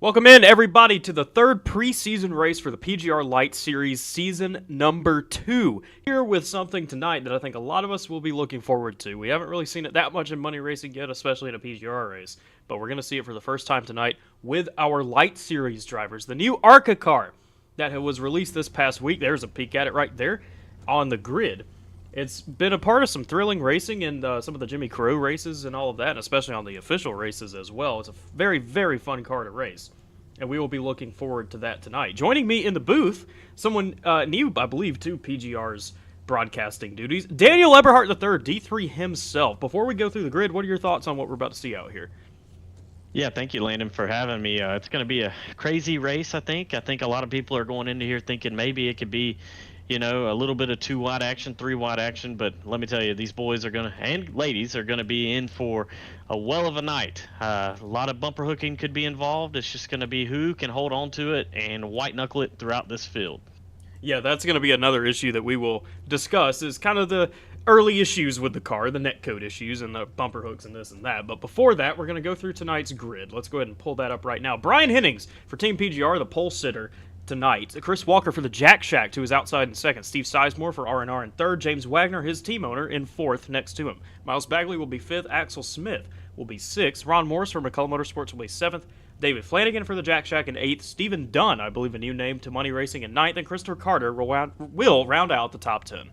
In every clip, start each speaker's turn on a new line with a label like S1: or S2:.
S1: Welcome in, everybody, to the third preseason race for the PGR Lite Series season number 2. Here with something tonight that I think a lot of us will be looking forward to. We haven't really seen it that much in money racing yet, especially in a PGR race, but we're going to see it for the first time tonight with our Lite Series drivers. The new ARCA car that was released this past week, there's a peek at it right there on the grid. It's been a part of some thrilling racing and some of the Jimmy Crow races and all of that, and especially on the official races as well. It's a very, very fun car to race, and we will be looking forward to that tonight. Joining me in the booth, someone new, I believe, to PGR's broadcasting duties, Daniel Eberhardt III, D3 himself. Before we go through the grid, what are your thoughts on what we're about to see out here?
S2: Yeah, thank you, Landon, for having me. It's going to be a crazy race, I think. I think a lot of people are going into here thinking maybe it could be, a little bit of 2-wide action, 3-wide action, but let me tell you, these boys are going to, and ladies, are going to be in for a well of a night. A lot of bumper hooking could be involved. It's just going to be who can hold on to it and white-knuckle it throughout this field.
S1: Yeah, that's going to be another issue that we will discuss, is kind of the early issues with the car, the netcode issues and the bumper hooks and this and that. But before that, we're going to go through tonight's grid. Let's go ahead and pull that up right now. Brian Hennings for Team PGR, the pole sitter tonight. Chris Walker for the Jack Shack, who is outside in second. Steve Sizemore for R&R in third. James Wagner, his team owner, in fourth next to him. Miles Bagley will be fifth. Axel Smith will be sixth. Ron Morris for McCullough Motorsports will be seventh. David Flanagan for the Jack Shack in eighth. Stephen Dunn, I believe a new name to Money Racing, in ninth. And Christopher Carter will round out the top 10.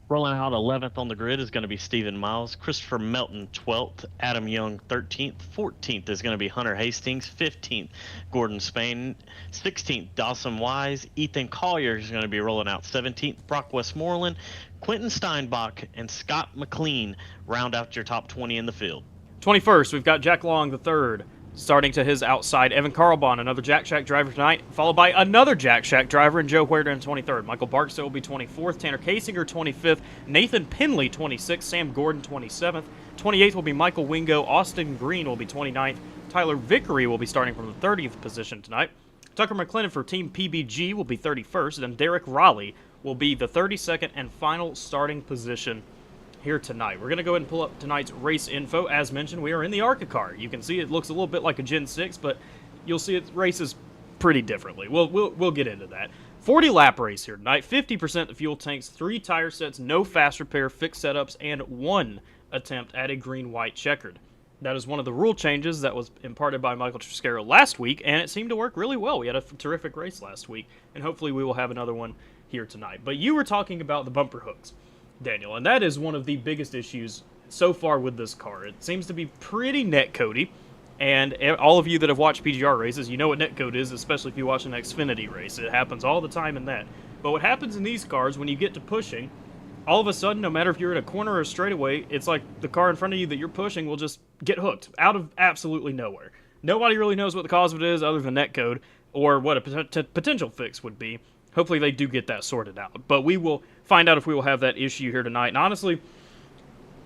S2: Rolling out 11th on the grid is going to be Stephen Miles, Christopher Melton 12th, Adam Young 13th, 14th is going to be Hunter Hastings, 15th Gordon Spain, 16th Dawson Wise, Ethan Collier is going to be rolling out 17th, Brock Westmoreland, Quentin Steinbach, and Scott McLean round out your top 20 in the field.
S1: 21st, we've got Jack Long III starting to his outside. Evan Carlbon, another Jack Shack driver tonight, followed by another Jack Shack driver, and Joe Huerta in 23rd. Michael Barksdale will be 24th. Tanner Kasinger, 25th. Nathan Penley, 26th. Sam Gordon, 27th. 28th will be Michael Wingo. Austin Green will be 29th. Tyler Vickery will be starting from the 30th position tonight. Tucker McLennan for Team PBG will be 31st. Then Derek Raleigh will be the 32nd and final starting position here tonight. We're going to go ahead and pull up tonight's race info. As mentioned, we are in the ARCA car. You can see it looks a little bit like a Gen 6, but you'll see it races pretty differently. We'll get into that. 40-lap race here tonight. 50% of fuel tanks, 3 tire sets, no fast repair, fixed setups, and 1 attempt at a green-white checkered. That is one of the rule changes that was imparted by Michael Triscaro last week, and it seemed to work really well. We had a terrific race last week, and hopefully we will have another one here tonight. But you were talking about the bumper hooks, Daniel, and that is one of the biggest issues so far with this car. It seems to be pretty netcodey, and all of you that have watched PGR races, you know what netcode is, especially if you watch an Xfinity race. It happens all the time in that. But what happens in these cars, when you get to pushing, all of a sudden, no matter if you're in a corner or a straightaway, it's like the car in front of you that you're pushing will just get hooked out of absolutely nowhere. Nobody really knows what the cause of it is other than netcode, or what a potential fix would be. Hopefully they do get that sorted out. But we will find out if we will have that issue here tonight. And honestly,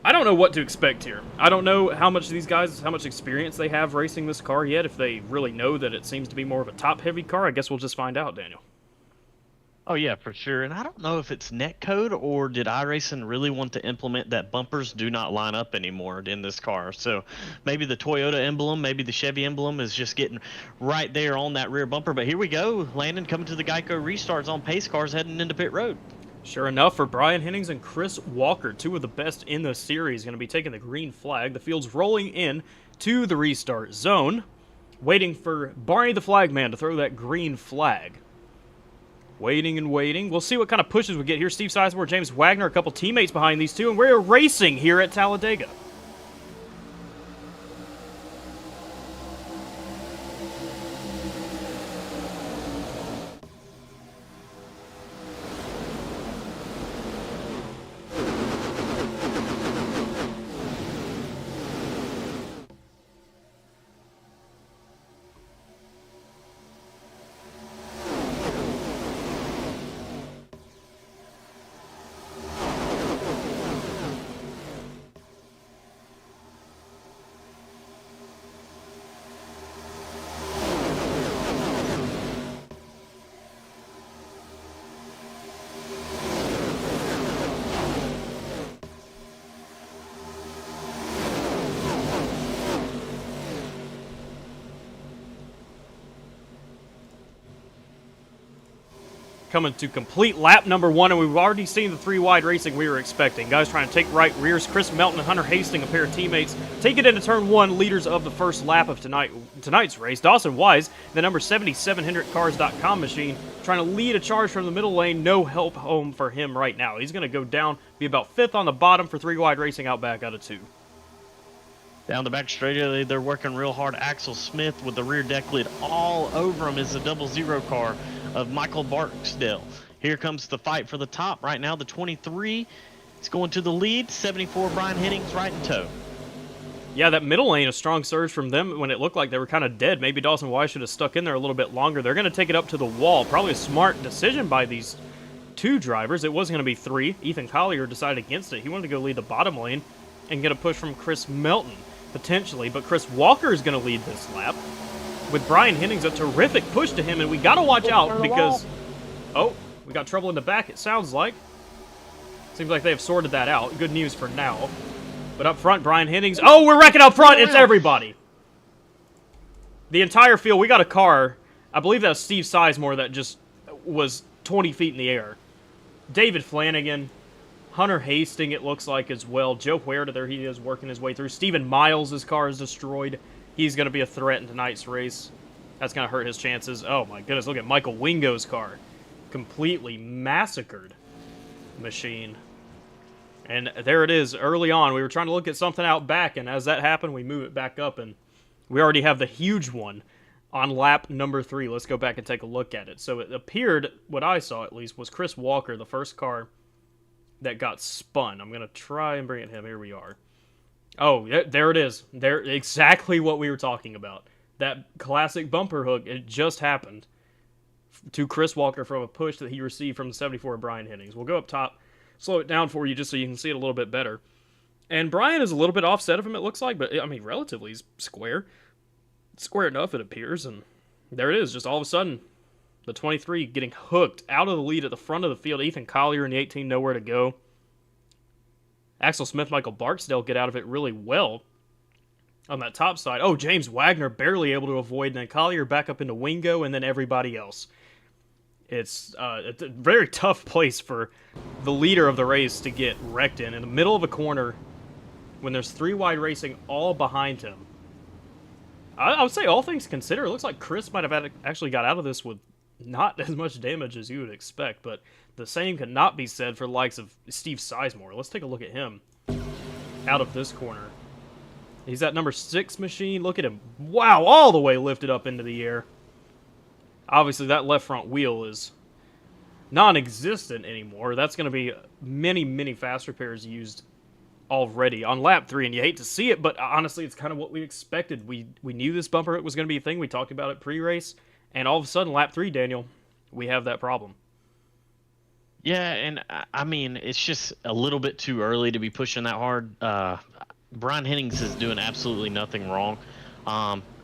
S1: I don't know what to expect here. I don't know how much these guys, how much experience they have racing this car yet. If they really know that it seems to be more of a top-heavy car, I guess we'll just find out, Daniel.
S2: Oh, yeah, for sure. And I don't know if it's netcode or did iRacing really want to implement that bumpers do not line up anymore in this car. So maybe the Toyota emblem, maybe the Chevy emblem is just getting right there on that rear bumper. But here we go. Landon coming to the Geico restarts on pace cars heading into pit road.
S1: Sure enough, for Brian Hennings and Chris Walker, 2 of the best in the series, going to be taking the green flag. The field's rolling in to the restart zone, waiting for Barney the Flagman to throw that green flag. Waiting and waiting. We'll see what kind of pushes we get here. Steve Sizemore, James Wagner, a couple teammates behind these two, and we're racing here at Talladega. coming to complete lap number 1, and we've already seen the 3-wide racing we were expecting. Guys trying to take right rears. Chris Melton and Hunter Hastings, a pair of teammates, take it into turn 1, leaders of the first lap of tonight's race. Dawson Wise, the number 7700cars.com machine, trying to lead a charge from the middle lane. No help home for him right now. He's going to go down, be about 5th on the bottom for 3-wide racing out back out of 2.
S2: Down the back straightaway, they're working real hard. Axel Smith with the rear deck lid all over him is the 00 car of Michael Barksdale. Here comes the fight for the top. Right now, the 23 is going to the lead. 74, Brian Hennings right in tow.
S1: Yeah, that middle lane, a strong surge from them when it looked like they were kind of dead. Maybe Dawson Wise should have stuck in there a little bit longer. They're going to take it up to the wall. Probably a smart decision by these 2 drivers. It wasn't going to be 3. Ethan Collier decided against it. He wanted to go lead the bottom lane and get a push from Chris Melton, potentially. But Chris Walker is going to lead this lap with Brian Hennings, a terrific push to him. And we got to watch out because... Oh, we got trouble in the back, it sounds like. Seems like they have sorted that out. Good news for now. But up front, Brian Hennings. Oh, we're wrecking up front. It's everybody. The entire field. We got a car. I believe that's Steve Sizemore that just was 20 feet in the air. David Flanagan. Hunter Hastings, it looks like, as well. Joe Huerta, there he is, working his way through. Stephen Miles' car is destroyed. He's going to be a threat in tonight's race. That's going to hurt his chances. Oh, my goodness. Look at Michael Wingo's car. Completely massacred machine. And there it is, early on. We were trying to look at something out back, and as that happened, we move it back up, and we already have the huge one on lap number 3. Let's go back and take a look at it. So it appeared, what I saw at least, was Chris Walker, the first car that got spun. I'm going to try and bring it him. Here we are. Oh, there it is. There, exactly what we were talking about. That classic bumper hook, it just happened to Chris Walker from a push that he received from the 74 Brian Hennings. We'll go up top, slow it down for you just so you can see it a little bit better. And Brian is a little bit offset of him, it looks like, but I mean, relatively square. Square enough, it appears, and there it is. Just all of a sudden, the 23 getting hooked out of the lead at the front of the field. Ethan Collier in the 18, nowhere to go. Axel Smith, Michael Barksdale get out of it really well on that top side. Oh, James Wagner barely able to avoid, and then Collier back up into Wingo, and then everybody else. It's a very tough place for the leader of the race to get wrecked in the middle of a corner when there's 3-wide racing all behind him. I would say, all things considered, it looks like Chris might have actually got out of this with not as much damage as you would expect, but the same could not be said for the likes of Steve Sizemore. Let's take a look at him out of this corner. He's that number 6 machine. Look at him. Wow, all the way lifted up into the air. Obviously, that left front wheel is non-existent anymore. That's going to be many, many fast repairs used already on lap 3, and you hate to see it, but honestly, it's kind of what we expected. We knew this bumper hook was going to be a thing. We talked about it pre-race, and all of a sudden, lap 3, Daniel, we have that problem.
S2: Yeah, and I mean, it's just a little bit too early to be pushing that hard. Brian Hennings is doing absolutely nothing wrong.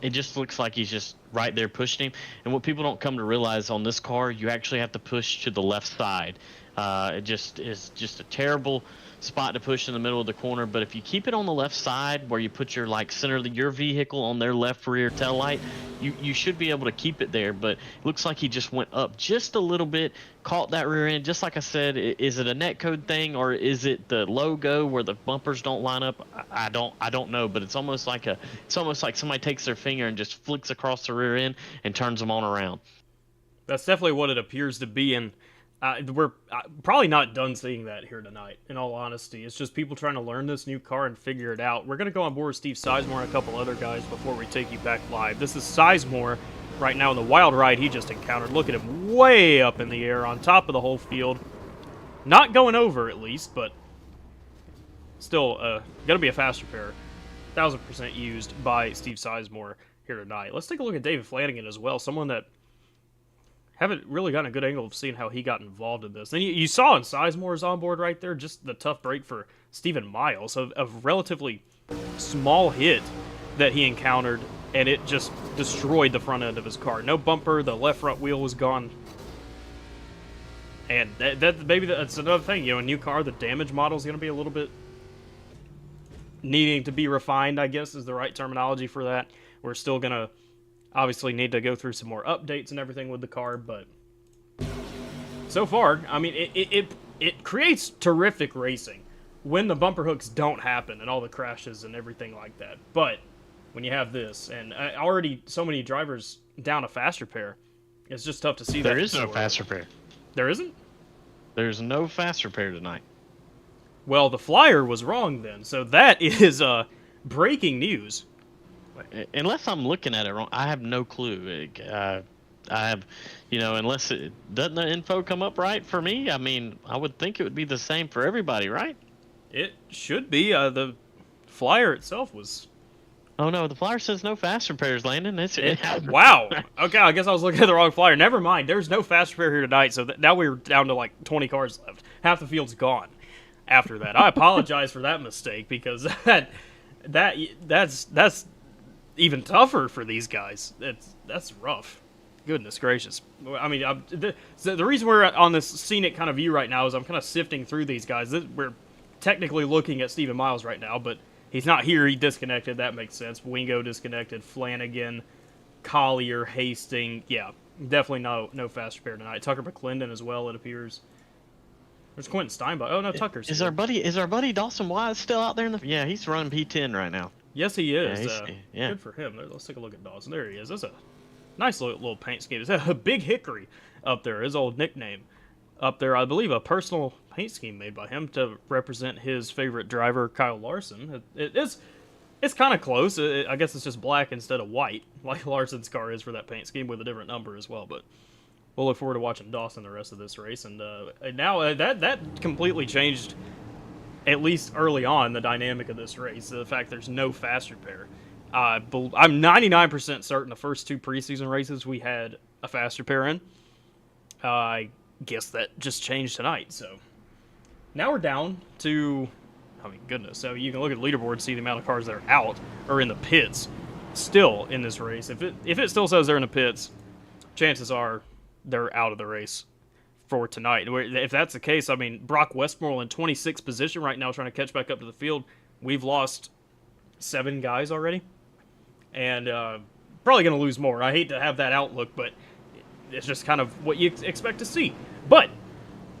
S2: It just looks like he's just right there pushing him. And what people don't come to realize on this car, you actually have to push to the left side. It just is just a terrible spot to push in the middle of the corner. But if you keep it on the left side where you put your center of your vehicle on their left rear tail light, you should be able to keep it there. But it looks like he just went up just a little bit, caught that rear end. Just like I said, is it a netcode thing or is it the logo where the bumpers don't line up? I don't know, but it's almost like somebody takes their finger and just flicks across the rear end and turns them on around.
S1: That's definitely what it appears to be, and we're probably not done seeing that here tonight, in all honesty. It's just people trying to learn this new car and figure it out. We're going to go on board with Steve Sizemore and a couple other guys before we take you back live. This is Sizemore right now in the wild ride he just encountered. Look at him way up in the air on top of the whole field. Not going over, at least, but still going to be a fast repair. 1,000% used by Steve Sizemore here tonight. Let's take a look at David Flanagan as well, someone that haven't really gotten a good angle of seeing how he got involved in this. And you saw in Sizemore's onboard right there, just the tough break for Stephen Miles, a relatively small hit that he encountered, and it just destroyed the front end of his car. No bumper, the left front wheel was gone. And maybe that's another thing, you know, a new car, the damage model is going to be a little bit needing to be refined, I guess is the right terminology for that. We're still going to obviously need to go through some more updates and everything with the car, but So far, I mean, it creates terrific racing when the bumper hooks don't happen and all the crashes and everything like that. But when you have this, and already so many drivers down a fast repair, it's just tough to see that.
S2: There is no fast repair.
S1: There isn't?
S2: There's no fast repair tonight.
S1: Well, the flyer was wrong then, so that is breaking news.
S2: Unless I'm looking at it wrong, I have no clue. I have, unless doesn't the info come up right for me? I mean, I would think it would be the same for everybody, right?
S1: It should be. The flyer itself was...
S2: Oh, no, the flyer says no fast repairs, Landon.
S1: Wow. Okay, I guess I was looking at the wrong flyer. Never mind. There's no fast repair here tonight, so now we're down to like 20 cars left. Half the field's gone after that. I apologize for that mistake, because that's even tougher for these guys. That's rough. Goodness gracious. I mean, the reason we're on this scenic kind of view right now is I'm kind of sifting through these guys. We're technically looking at Stephen Miles right now, but he's not here. He disconnected. That makes sense. Wingo disconnected. Flanagan, Collier, Hastings. Yeah, definitely no fast repair tonight. Tucker McClendon as well, it appears. There's Quentin Steinbach. Oh, no, Tucker's
S2: is
S1: here.
S2: our buddy Dawson Wise still out there in the... Yeah, he's running P10 right now.
S1: Yes, he is.
S2: Yeah.
S1: Good for him. Let's take a look at Dawson. There he is. That's a nice little paint scheme. It's a Big Hickory up there, his old nickname. Up there, I believe, a personal paint scheme made by him to represent his favorite driver, Kyle Larson. It's kind of close. I guess it's just black instead of white, like Larson's car is for that paint scheme, with a different number as well. But we'll look forward to watching Dawson the rest of this race. And now that completely changed, at least early on, the dynamic of this race. The fact there's no fast repair. I'm 99% certain the first two preseason races we had a fast repair in. I guess that just changed tonight. So now we're down to, I mean, goodness. So you can look at the leaderboard and see the amount of cars that are out or in the pits still in this race. If it still says they're in the pits, chances are they're out of the race for tonight. If that's the case, I mean, Brock Westmoreland, 26th position right now, trying to catch back up to the field. We've lost 7 guys already, and probably going to lose more. I hate to have that outlook, but it's just kind of what you expect to see. But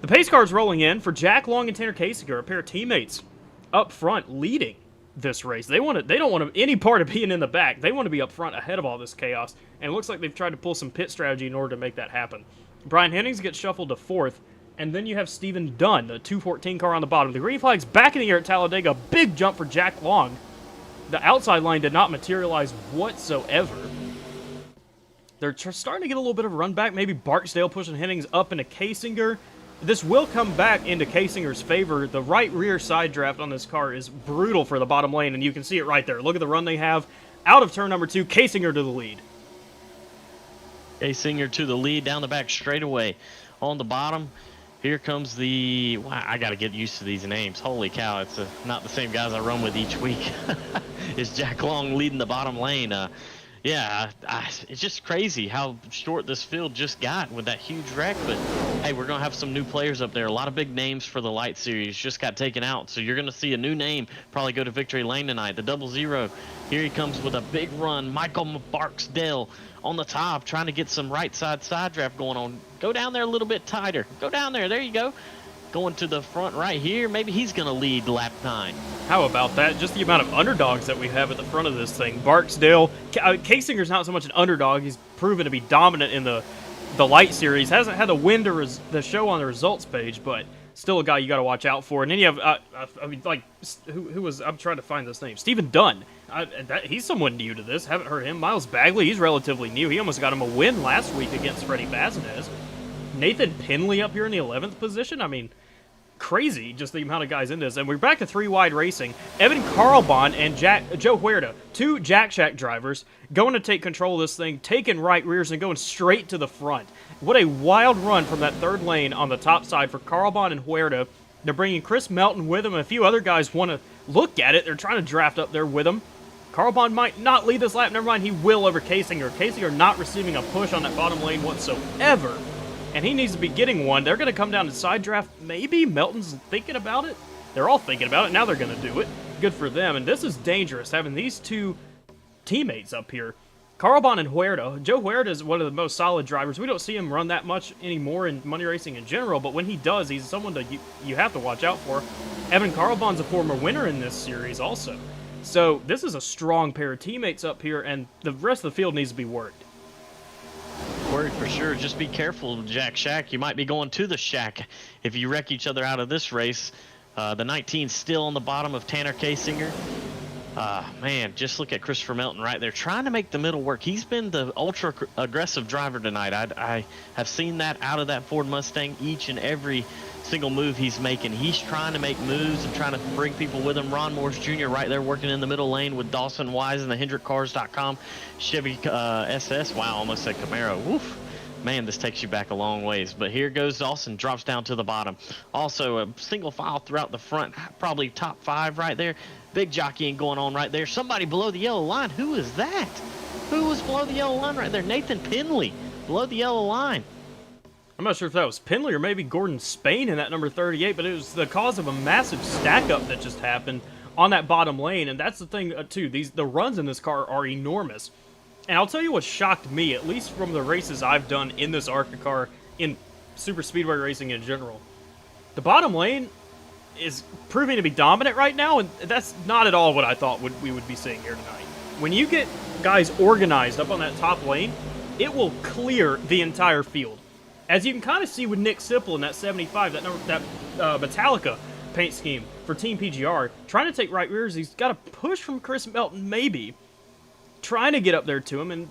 S1: the pace car's rolling in for Jack Long and Tanner Kasinger, a pair of teammates up front leading this race. They don't want any part of being in the back. They want to be up front ahead of all this chaos, and it looks like they've tried to pull some pit strategy in order to make that happen. Brian Hennings gets shuffled to 4th, and then you have Stephen Dunn, the 214 car on the bottom. The green flag's back in the air at Talladega. Big jump for Jack Long. The outside line did not materialize whatsoever. They're starting to get a little bit of a run back. Maybe Barksdale pushing Hennings up into Kasinger. This will come back into Kasinger's favor. The right rear side draft on this car is brutal for the bottom lane, and you can see it right there. Look at the run they have. Out of turn number 2, Kasinger to the lead.
S2: Kasinger to the lead down the back straightaway. On the bottom, here comes the... Wow, I got to get used to these names. Holy cow, it's not the same guys I run with each week. It's Jack Long leading the bottom lane. Yeah, it's just crazy how short this field just got with that huge wreck. But, hey, we're going to have some new players up there. A lot of big names for the Lite Series just got taken out. So you're going to see a new name probably go to victory lane tonight. The 00. Here he comes with a big run. Michael Barksdale on the top trying to get some right side draft going on. Go down there a little bit tighter. Go down there. There you go. Going to the front right here. Maybe he's going to lead lap 9.
S1: How about that? Just the amount of underdogs that we have at the front of this thing. Barksdale. Kasinger's not so much an underdog. He's proven to be dominant in the Lite Series. Hasn't had a win to the show on the results page, but still a guy you got to watch out for. And then you have, I mean, like, who was, I'm trying to find this name. Stephen Dunn. He's someone new to this. Haven't heard him. Miles Bagley, he's relatively new. He almost got him a win last week against Freddie Bazinez. Nathan Penley up here in the 11th position. I mean, crazy just the amount of guys in this. And we're back to 3 wide racing. Evan Carlbon and Joe Huerta, 2 Jack Shack drivers, going to take control of this thing, taking right rears and going straight to the front. What a wild run from that 3rd lane on the top side for Carlbon and Huerta. They're bringing Chris Melton with them. A few other guys want to look at it. They're trying to draft up there with them. Carlbon might not lead this lap. Never mind, he will over Kasinger. Kasinger not receiving a push on that bottom lane whatsoever. And he needs to be getting one. They're going to come down to side draft. Maybe Melton's thinking about it. They're all thinking about it. Now they're going to do it. Good for them. And this is dangerous, having these 2 teammates up here Carlbon and Huerta. Joe Huerta is one of the most solid drivers. We don't see him run that much anymore in money racing in general, but when he does, he's someone that you have to watch out for. Evan Carlbon's a former winner in this series also. So this is a strong pair of teammates up here, and the rest of the field needs to be worked.
S2: Worried for sure. Just be careful, Jack Shack. You might be going to the shack if you wreck each other out of this race. The 19's still on the bottom of Tanner Kasinger. Man, just look at Christopher Melton right there, trying to make the middle work. He's been the ultra-aggressive driver tonight. I have seen that out of that Ford Mustang each and every single move he's making. He's trying to make moves and trying to bring people with him. Ron Morris Jr. right there working in the middle lane with Dawson Wise and the HendrickCars.com Chevy SS. Wow, almost said Camaro. Woof. Man, this takes you back a long ways. But here goes Dawson, drops down to the bottom. Also, a single file throughout the front, probably top 5 right there. Big jockeying going on right there. Somebody below the yellow line. Who is that? Who was below the yellow line right there? Nathan Penley below the yellow line.
S1: I'm not sure if that was Penley or maybe Gordon Spain in that number 38, but it was the cause of a massive stack-up that just happened on that bottom lane, and that's the thing, too. The runs in this car are enormous. And I'll tell you what shocked me, at least from the races I've done in this ARCA car, in super speedway racing in general. The bottom lane is proving to be dominant right now, and that's not at all what I thought we would be seeing here tonight. When you get guys organized up on that top lane, it will clear the entire field. As you can kind of see with Nick Sipple in that 75, that Metallica paint scheme for Team PGR, trying to take right rears. He's got a push from Chris Melton, maybe, trying to get up there to him, and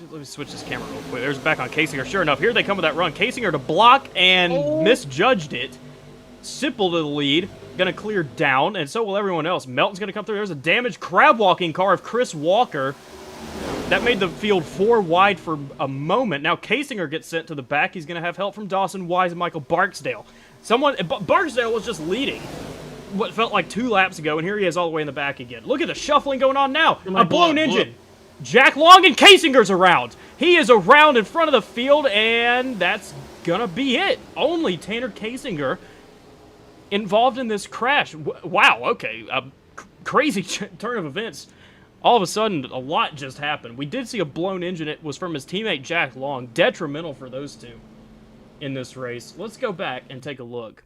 S1: let me switch this camera real quick. There's back on Kasinger. Sure enough, here they come with that run. Kasinger to block and misjudged it. Sipple to the lead, going to clear down, and so will everyone else. Melton's going to come through. There's a damaged crab-walking car of Chris Walker. That made the field 4 wide for a moment. Now Kasinger gets sent to the back. He's going to have help from Dawson Wise and Michael Barksdale. Barksdale was just leading what felt like 2 laps ago, and here he is all the way in the back again. Look at the shuffling going on now. A blown engine. Jack Long and Kasinger's around. He is around in front of the field, and that's going to be it. Only Tanner Kasinger involved in this crash. Wow, okay. Crazy turn of events. All of a sudden, a lot just happened. We did see a blown engine. It was from his teammate Jack Long. Detrimental for those two in this race. Let's go back and take a look.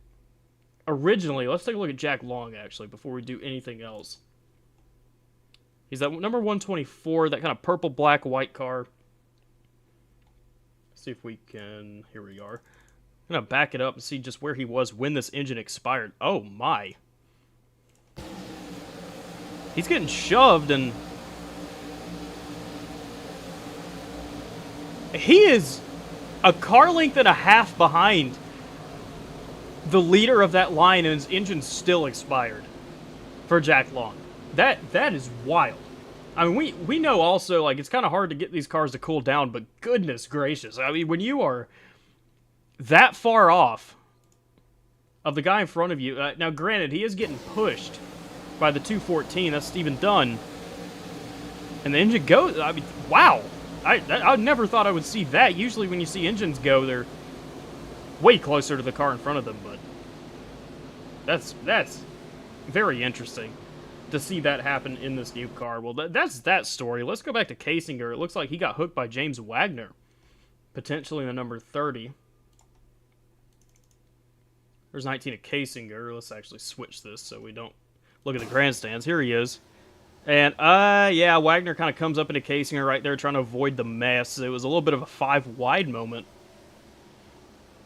S1: Originally, let's take a look at Jack Long, actually, before we do anything else. He's that number 124, that kind of purple, black, white car. Let's see if we can... Here we are. I'm going to back it up and see just where he was when this engine expired. Oh, my. He's getting shoved, and... he is a car length and a half behind the leader of that line, and his engine's still expired for Jack Long. That is wild. I mean, we know also, like, it's kind of hard to get these cars to cool down, but goodness gracious. I mean, when you are that far off of the guy in front of you... now, granted, he is getting pushed by the 214. That's Stephen Dunn. And the engine goes... I mean, wow. I never thought I would see that. Usually when you see engines go, they're way closer to the car in front of them, but that's very interesting to see that happen in this new car. Well, that's that story. Let's go back to Kasinger. It looks like he got hooked by James Wagner, potentially in the number 30. There's 19 of Kasinger. Let's actually switch this so we don't look at the grandstands. Here he is. And, yeah, Wagner kind of comes up into Kasinger right there trying to avoid the mess. It was a little bit of a 5-wide moment.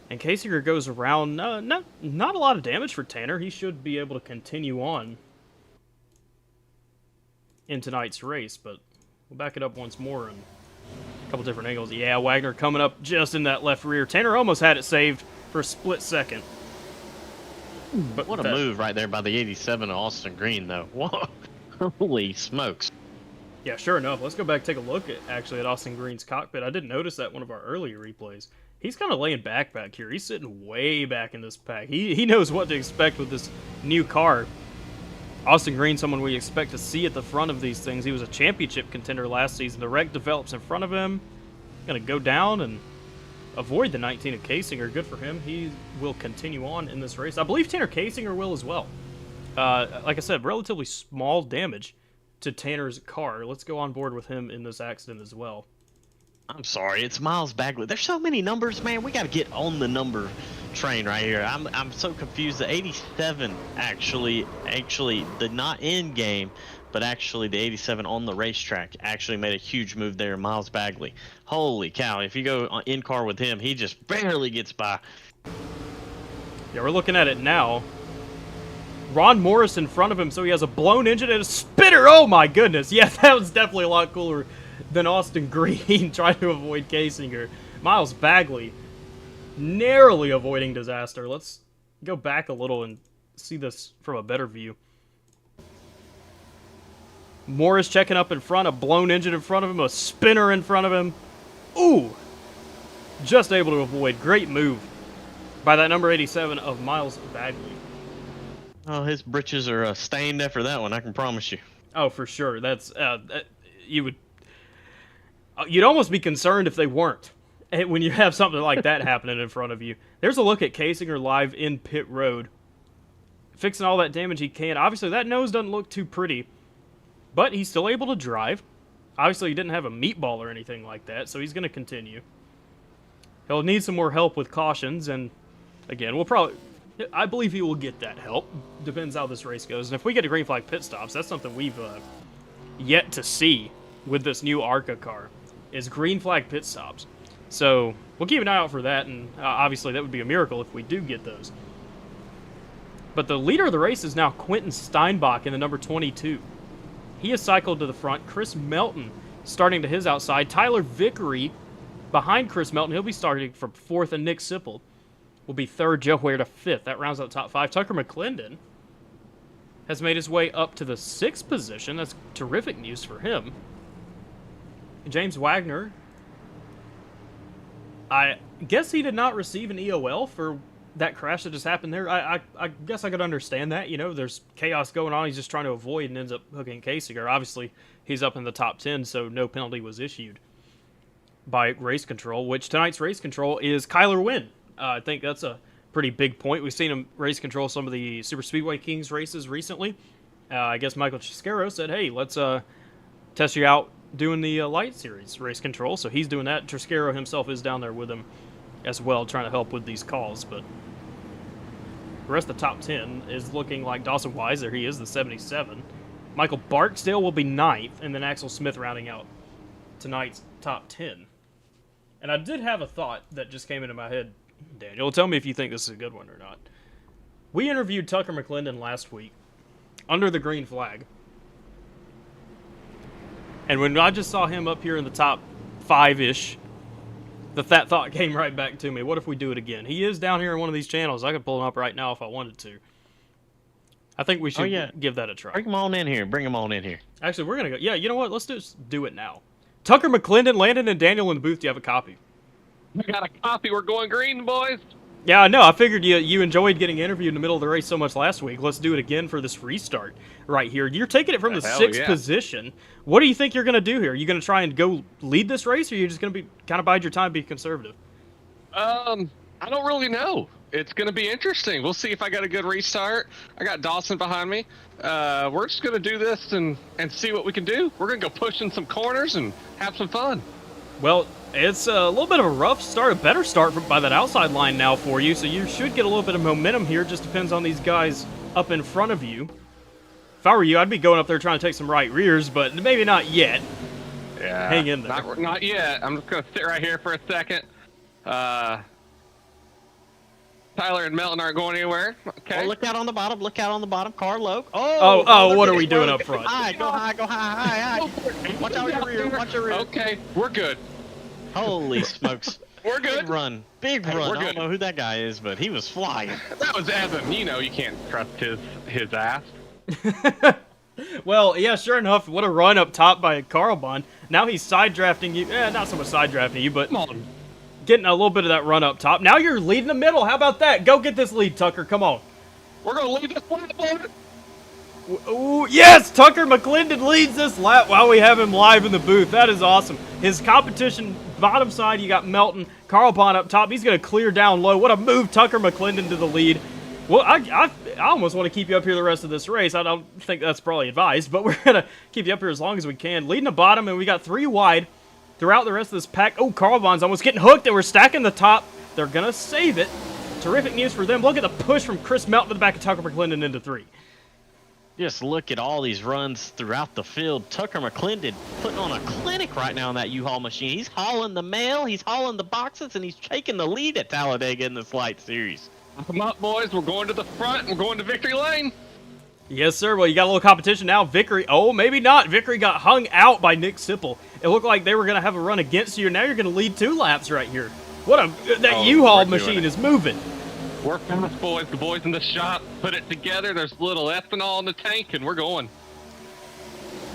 S1: And Kasinger goes around. Not a lot of damage for Tanner. He should be able to continue on in tonight's race, but we'll back it up once more in a couple different angles. Yeah, Wagner coming up just in that left rear. Tanner almost had it saved for a split second.
S2: But what a move right there by the 87 of Austin Green, though. Whoa. Holy smokes.
S1: Yeah, sure enough. Let's go back and take a look at Austin Green's cockpit. I didn't notice that one of our earlier replays. He's kind of laying back here. He's sitting way back in this pack. He knows what to expect with this new car. Austin Green, someone we expect to see at the front of these things. He was a championship contender last season. The wreck develops in front of him. Going to go down and avoid the 19 of Kasinger. Good for him. He will continue on in this race. I believe Tanner Kasinger will as well. Like I said, relatively small damage to Tanner's car. Let's go on board with him in this accident as well.
S2: I'm sorry, it's Miles Bagley. There's so many numbers, man. We got to get on the number train right here. I'm so confused. The 87 actually the not in game, but actually the 87 on the racetrack actually made a huge move there. Miles Bagley. Holy cow! If you go in car with him, he just barely gets by.
S1: Yeah, we're looking at it now. Ron Morris in front of him, so he has a blown engine and a spinner. Oh my goodness! Yeah, that was definitely a lot cooler than Austin Green trying to avoid Kasinger. Miles Bagley narrowly avoiding disaster. Let's go back a little and see this from a better view. Morris checking up in front, a blown engine in front of him, a spinner in front of him. Ooh! Just able to avoid. Great move by that number 87 of Miles Bagley.
S2: Oh, his britches are stained after that one, I can promise you.
S1: Oh, for sure. That's you'd almost be concerned if they weren't when you have something like that happening in front of you. There's a look at Kasinger live in pit road, fixing all that damage he can. Obviously, that nose doesn't look too pretty, but he's still able to drive. Obviously, he didn't have a meatball or anything like that, so he's going to continue. He'll need some more help with cautions, and again, I believe he will get that help. Depends how this race goes. And if we get a green flag pit stops, that's something we've yet to see with this new ARCA car, is green flag pit stops. So we'll keep an eye out for that, and obviously that would be a miracle if we do get those. But the leader of the race is now Quentin Steinbach in the number 22. He has cycled to the front. Chris Melton starting to his outside. Tyler Vickery behind Chris Melton. He'll be starting from 4th, and Nick Sipple will be 3rd. Joe Huerta 5th. That rounds out the top 5. Tucker McClendon has made his way up to the 6th position. That's terrific news for him. James Wagner, I guess he did not receive an EOL for that crash that just happened there. I guess I could understand that. You know, there's chaos going on. He's just trying to avoid and ends up hooking Kasinger. Obviously, he's up in the top 10, so no penalty was issued by race control, which tonight's race control is Kyler Wynn. I think that's a pretty big point. We've seen him race control some of the Superspeedway Kings races recently. I guess Michael Chisquero said, hey, let's test you out doing the Lite Series race control, so he's doing that. Triscaro himself is down there with him as well, trying to help with these calls, but the rest of the top 10 is looking like Dawson Wise. There he is, the 77. Michael Barksdale will be 9th, and then Axel Smith rounding out tonight's top 10. And I did have a thought that just came into my head, Daniel. Tell me if you think this is a good one or not. We interviewed Tucker McClendon last week under the green flag. And when I just saw him up here in the top 5-ish, that thought came right back to me. What if we do it again? He is down here in one of these channels. I could pull him up right now if I wanted to. I think we should give that a try.
S2: Bring him on in here. Bring him on in here.
S1: Actually, we're going to go. Yeah, you know what? Let's just do it now. Tucker McClendon, Landon, and Daniel in the booth. Do you have a copy?
S3: We got a copy. We're going green, boys.
S1: Yeah, I know. I figured you enjoyed getting interviewed in the middle of the race so much last week. Let's do it again for this restart right here. You're taking it from the 6th position. What do you think you're going to do here? Are you going to try and go lead this race, or are you just going to be kind of bide your time, be conservative?
S3: I don't really know. It's going to be interesting. We'll see if I got a good restart. I got Dawson behind me. We're just going to do this and see what we can do. We're going to go push in some corners and have some fun.
S1: Well, it's a little bit of a rough start, a better start by that outside line now for you, so you should get a little bit of momentum here. Just depends on these guys up in front of you. If I were you, I'd be going up there trying to take some right rears, but maybe not yet.
S3: Yeah,
S1: hang in there.
S3: Not yet. I'm just going to sit right here for a second. Tyler and Melton aren't going anywhere. Okay.
S2: Oh, look out on the bottom. Look out on the bottom. Car low.
S1: Oh, what are we doing up front?
S2: Go high. Watch out your rear. Watch your rear.
S3: Okay, we're good.
S2: Holy smokes.
S3: We're good.
S2: Big run.
S3: We're good.
S2: I don't know who that guy is, but he was flying.
S3: That was Evan. You know you can't trust his ass.
S1: Well, yeah, sure enough, what a run up top by Carlbon. Now he's side drafting you. Not so much side drafting you, but
S3: Come on.
S1: Getting a little bit of that run up top. Now you're leading the middle. How about that? Go get this lead, Tucker. Come on.
S3: We're going to lead this lap, boys.
S1: Ooh, yes, Tucker McClendon leads this lap while we have him live in the booth. That is awesome. His competition, bottom side, you got Melton. Carlbon up top. He's going to clear down low. What a move, Tucker McClendon to the lead. Well, I I almost want to keep you up here the rest of this race. I don't think that's probably advised, but we're going to keep you up here as long as we can. Leading the bottom, and we got 3 wide throughout the rest of this pack. Oh, Carlbon's almost getting hooked, and we're stacking the top. They're going to save it. Terrific news for them. Look at the push from Chris Melton to the back of Tucker McClendon into 3.
S2: Just look at all these runs throughout the field. Tucker McClendon putting on a clinic right now in that U-Haul machine. He's hauling the mail, he's hauling the boxes, and he's taking the lead at Talladega in this Lite Series.
S3: Come up, boys. We're going to the front. We're going to victory lane.
S1: Yes, sir. Well, you got a little competition now. Vickery. Oh, maybe not. Vickery got hung out by Nick Sipple. It looked like they were going to have a run against you. Now you're going to lead 2 laps right here. That U-Haul machine is moving.
S3: We're fast, boys. The boys in the shop put it together. There's a little ethanol in the tank, and we're going.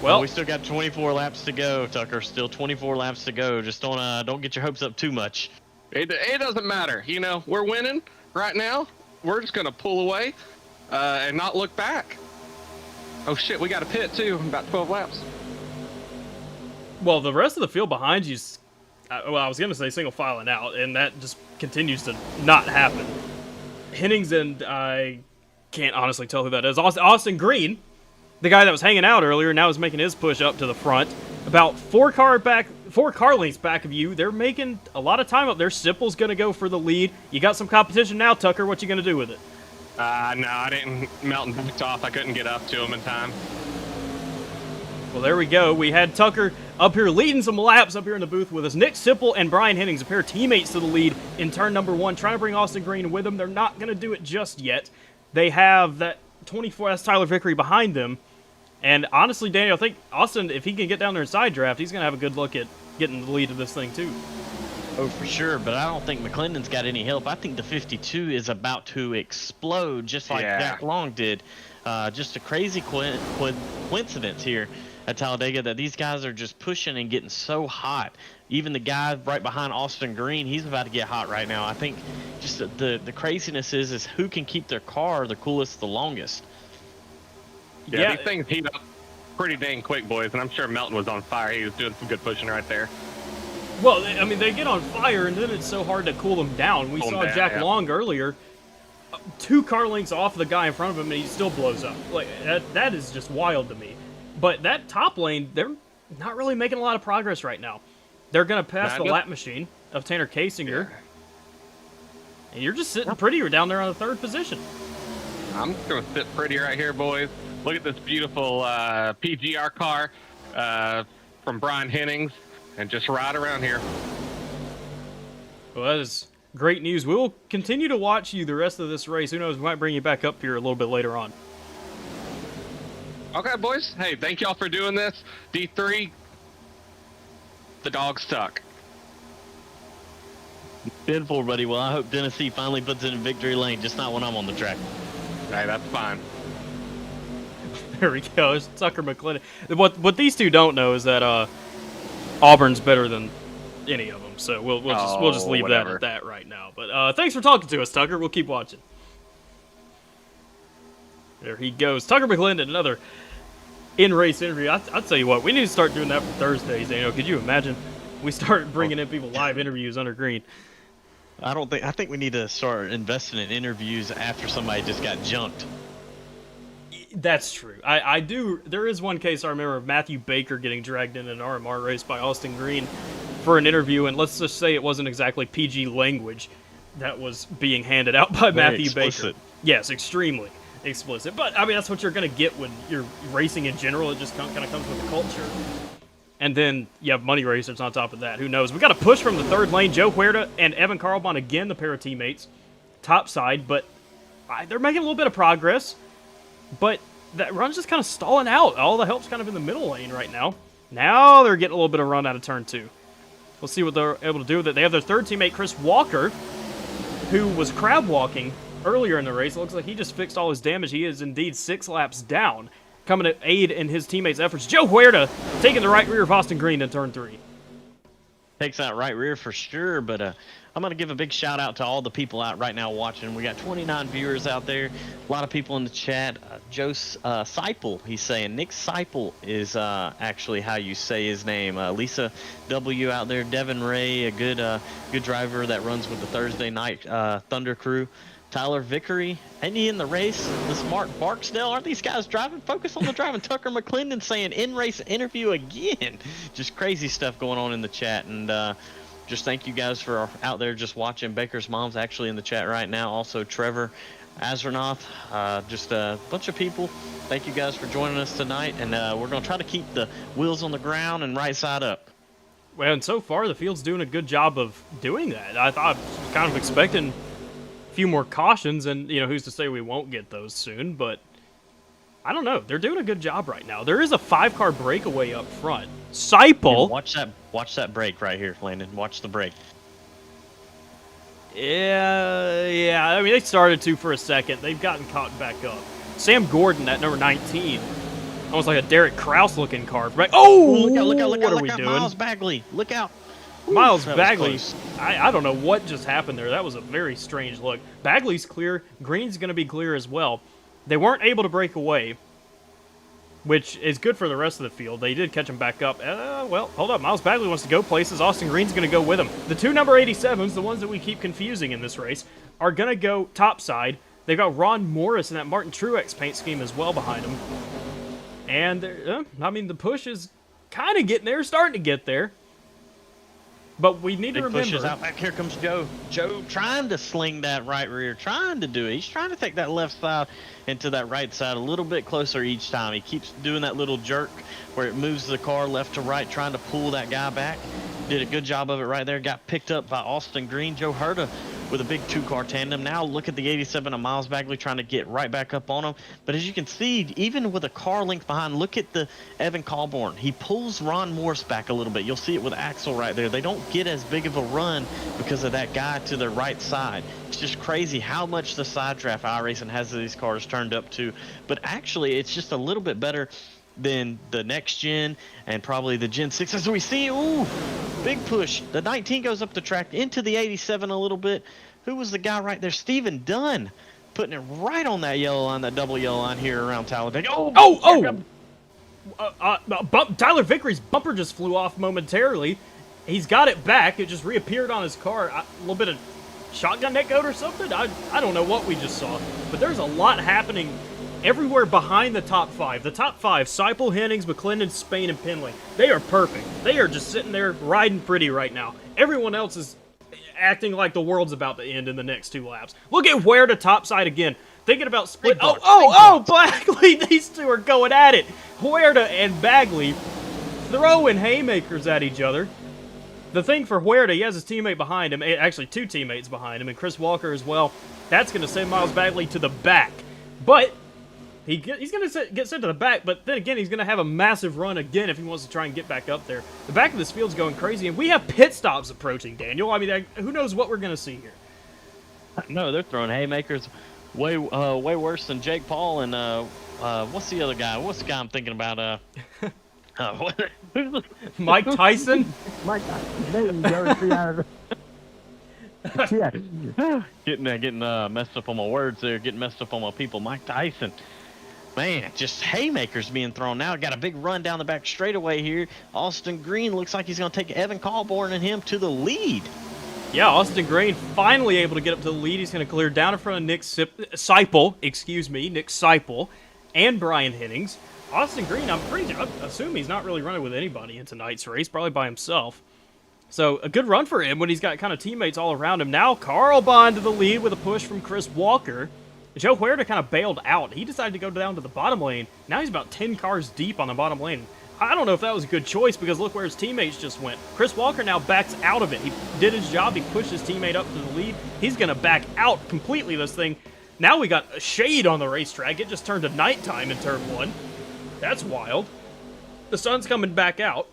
S2: Well, we still got 24 laps to go, Tucker. Still 24 laps to go. Just don't get your hopes up too much.
S3: It doesn't matter. You know, we're winning right now. We're just going to pull away and not look back. Oh, shit. We got a pit, too. About 12 laps.
S1: Well, the rest of the field behind you, I was going to say single filing out, and that just continues to not happen. Hennings and I can't honestly tell who that is. Austin Green, the guy that was hanging out earlier, now is making his push up to the front. About 4 car lengths back of you. They're making a lot of time up there. Sipple's going to go for the lead. You got some competition now, Tucker. What you going to do with it?
S3: No, I didn't. Melton backed off. I couldn't get up to him in time.
S1: Well, there we go. We had Tucker up here leading some laps up here in the booth with us. Nick Sipple and Brian Hennings, a pair of teammates to the lead in turn number 1, trying to bring Austin Green with them. They're not going to do it just yet. They have that 24, that's Tyler Vickery behind them. And honestly, Daniel, I think Austin, if he can get down there in side draft, he's going to have a good look at getting the lead of this thing too.
S2: Oh, for sure, but I don't think McClendon's got any help. I think the 52 is about to explode, just like Jack Long did. Just a crazy coincidence here at Talladega that these guys are just pushing and getting so hot. Even the guy right behind Austin Green, he's about to get hot right now. I think just the craziness is who can keep their car the coolest the longest.
S3: Yeah, these things heat up pretty dang quick, boys, and I'm sure Melton was on fire. He was doing some good pushing right there.
S1: Well, I mean, they get on fire, and then it's so hard to cool them down. We saw Jack Long earlier, 2 car lengths off the guy in front of him, and he still blows up. Like that is just wild to me. But that top lane, they're not really making a lot of progress right now. They're going to pass the lap machine of Tanner Kasinger. And you're just sitting prettier down there on the 3rd position.
S3: I'm just going to sit pretty right here, boys. Look at this beautiful PGR car from Brian Hennings, and just ride around here.
S1: Well, that is great news. We will continue to watch you the rest of this race. Who knows, we might bring you back up here a little bit later on.
S3: Okay, boys. Hey, thank y'all for doing this. D3, the dogs suck.
S2: Good for, buddy. Well, I hope Tennessee finally puts it in victory lane, just not when I'm on the track.
S3: Hey, that's fine.
S1: There we go. It's Tucker McClendon. What these two don't know is that Auburn's better than any of them. So we'll just leave that at that right now. But thanks for talking to us, Tucker. We'll keep watching. There he goes. Tucker McClendon, another in-race interview. I'll tell you what, we need to start doing that for Thursdays, Daniel. Could you imagine? We start bringing in people live interviews under green.
S2: I think we need to start investing in interviews after somebody just got junked.
S1: That's true. I do. There is one case I remember of Matthew Baker getting dragged in an RMR race by Austin Green for an interview, and let's just say it wasn't exactly PG language that was being handed out by Matthew Baker. Yes, extremely explicit. But I mean, that's what you're going to get when you're racing in general. It just kind of comes with the culture. And then you have money racers on top of that. Who knows? We got a push from the 3rd lane. Joe Huerta and Evan Carlbon, again, the pair of teammates, top side, but they're making a little bit of progress. But that run's just kind of stalling out. All the help's kind of in the middle lane right now. Now they're getting a little bit of run out of turn 2. We'll see what they're able to do with it. They have their 3rd teammate, Chris Walker, who was crab walking earlier in the race. It looks like he just fixed all his damage. He is indeed 6 laps down, coming to aid in his teammates' efforts. Joe Huerta taking the right rear of Austin Green in turn 3.
S2: Takes that right rear for sure, but I'm going to give a big shout out to all the people out right now watching. We got 29 viewers out there, a lot of people in the chat. Joe Seipel, he's saying. Nick Seipel is actually how you say his name. Lisa W out there, Devin Ray, a good driver that runs with the Thursday Night Thunder crew. Tyler Vickery, ain't he in the race? The smart Barksdale, aren't these guys driving? Focus on the driving. Tucker McClendon saying in-race interview again. Just crazy stuff going on in the chat. And just thank you guys for out there just watching. Baker's mom's actually in the chat right now. Also Trevor Azranoth, just a bunch of people. Thank you guys for joining us tonight. And we're going to try to keep the wheels on the ground and right side up.
S1: Well, and so far the field's doing a good job of doing that. I thought I was kind of expecting a few more cautions, and who's to say we won't get those soon, but I don't know. They're doing a good job right now. There is a 5-car breakaway up front. Seipel.
S2: Watch that break right here, Landon. Watch the break.
S1: Yeah. I mean, they started to for a second. They've gotten caught back up. Sam Gordon at number 19. Almost like a Derek Krause-looking car. Right? Oh,
S2: look out,
S1: what are we doing?
S2: Miles Bagley, look out.
S1: Miles Bagley, I don't know what just happened there. That was a very strange look. Bagley's clear. Green's going to be clear as well. They weren't able to break away, which is good for the rest of the field. They did catch him back up. Well, hold up. Miles Bagley wants to go places. Austin Green's going to go with him. The two number 87s, the ones that we keep confusing in this race, are going to go topside. They've got Ron Morris and that Martin Truex paint scheme as well behind them. And, I mean, the push is kind of getting there, starting to get there. But we need to remember.
S2: Pushes out back. Here comes Joe. Joe trying to sling that right rear, trying to do it. He's trying to take that left side into that right side a little bit closer each time. He keeps doing that little jerk where it moves the car left to right, trying to pull that guy back. Did a good job of it right there. Got picked up by Austin Green. Joe Herta with a big 2-car tandem. Now look at the 87 of Miles Bagley trying to get right back up on him. But as you can see, even with a car length behind, look at the Evan Colborn. He pulls Ron Morris back a little bit. You'll see it with Axel right there. They don't get as big of a run because of that guy to the right side. It's just crazy how much the side draft iRacing has these cars turned up to. But actually, it's just a little bit better than the next gen and probably the Gen 6. As we see, ooh, big push. The 19 goes up the track into the 87 a little bit. Who was the guy right there? Steven Dunn putting it right on that yellow line, that double yellow line here around Talladega.
S1: Tyler Vickery's bumper just flew off momentarily. He's got it back. It just reappeared on his car. A little bit of shotgun net code or something? I don't know what we just saw. But there's a lot happening everywhere behind the top 5. The top 5, Seipel, Hennings, McClendon, Spain, and Penley. They are perfect. They are just sitting there riding pretty right now. Everyone else is acting like the world's about to end in the next 2 laps. Look at where to topside again. Thinking about split. Bagley. These two are going at it. Huerta and Bagley throwing haymakers at each other. The thing for Huerta, he has his teammate behind him. Actually, 2 teammates behind him, and Chris Walker as well. That's going to send Miles Bagley to the back. But he's going to get sent to the back, but then again, he's going to have a massive run again if he wants to try and get back up there. The back of this field's going crazy, and we have pit stops approaching, Daniel. I mean, who knows what we're going to see here.
S2: No, they're throwing haymakers way worse than Jake Paul and what's the other guy? What's the guy I'm thinking about?
S1: Mike Tyson?
S4: Mike Tyson. Yeah.
S2: Getting messed up on my words there, getting messed up on my people. Mike Tyson. Man, just haymakers being thrown now. Got a big run down the back straightaway here. Austin Green looks like he's going to take Evan Colborn and him to the lead.
S1: Yeah, Austin Green finally able to get up to the lead. He's going to clear down in front of Nick Seipel, and Brian Hennings. Austin Green, I assume he's not really running with anybody in tonight's race, probably by himself. So a good run for him when he's got kind of teammates all around him. Now Carl Bond to the lead with a push from Chris Walker. Joe Huerta kind of bailed out. He decided to go down to the bottom lane. Now he's about 10 cars deep on the bottom lane. I don't know if that was a good choice because look where his teammates just went. Chris Walker now backs out of it. He did his job. He pushed his teammate up to the lead. He's going to back out completely this thing. Now we got a shade on the racetrack. It just turned to nighttime in turn 1. That's wild. The sun's coming back out.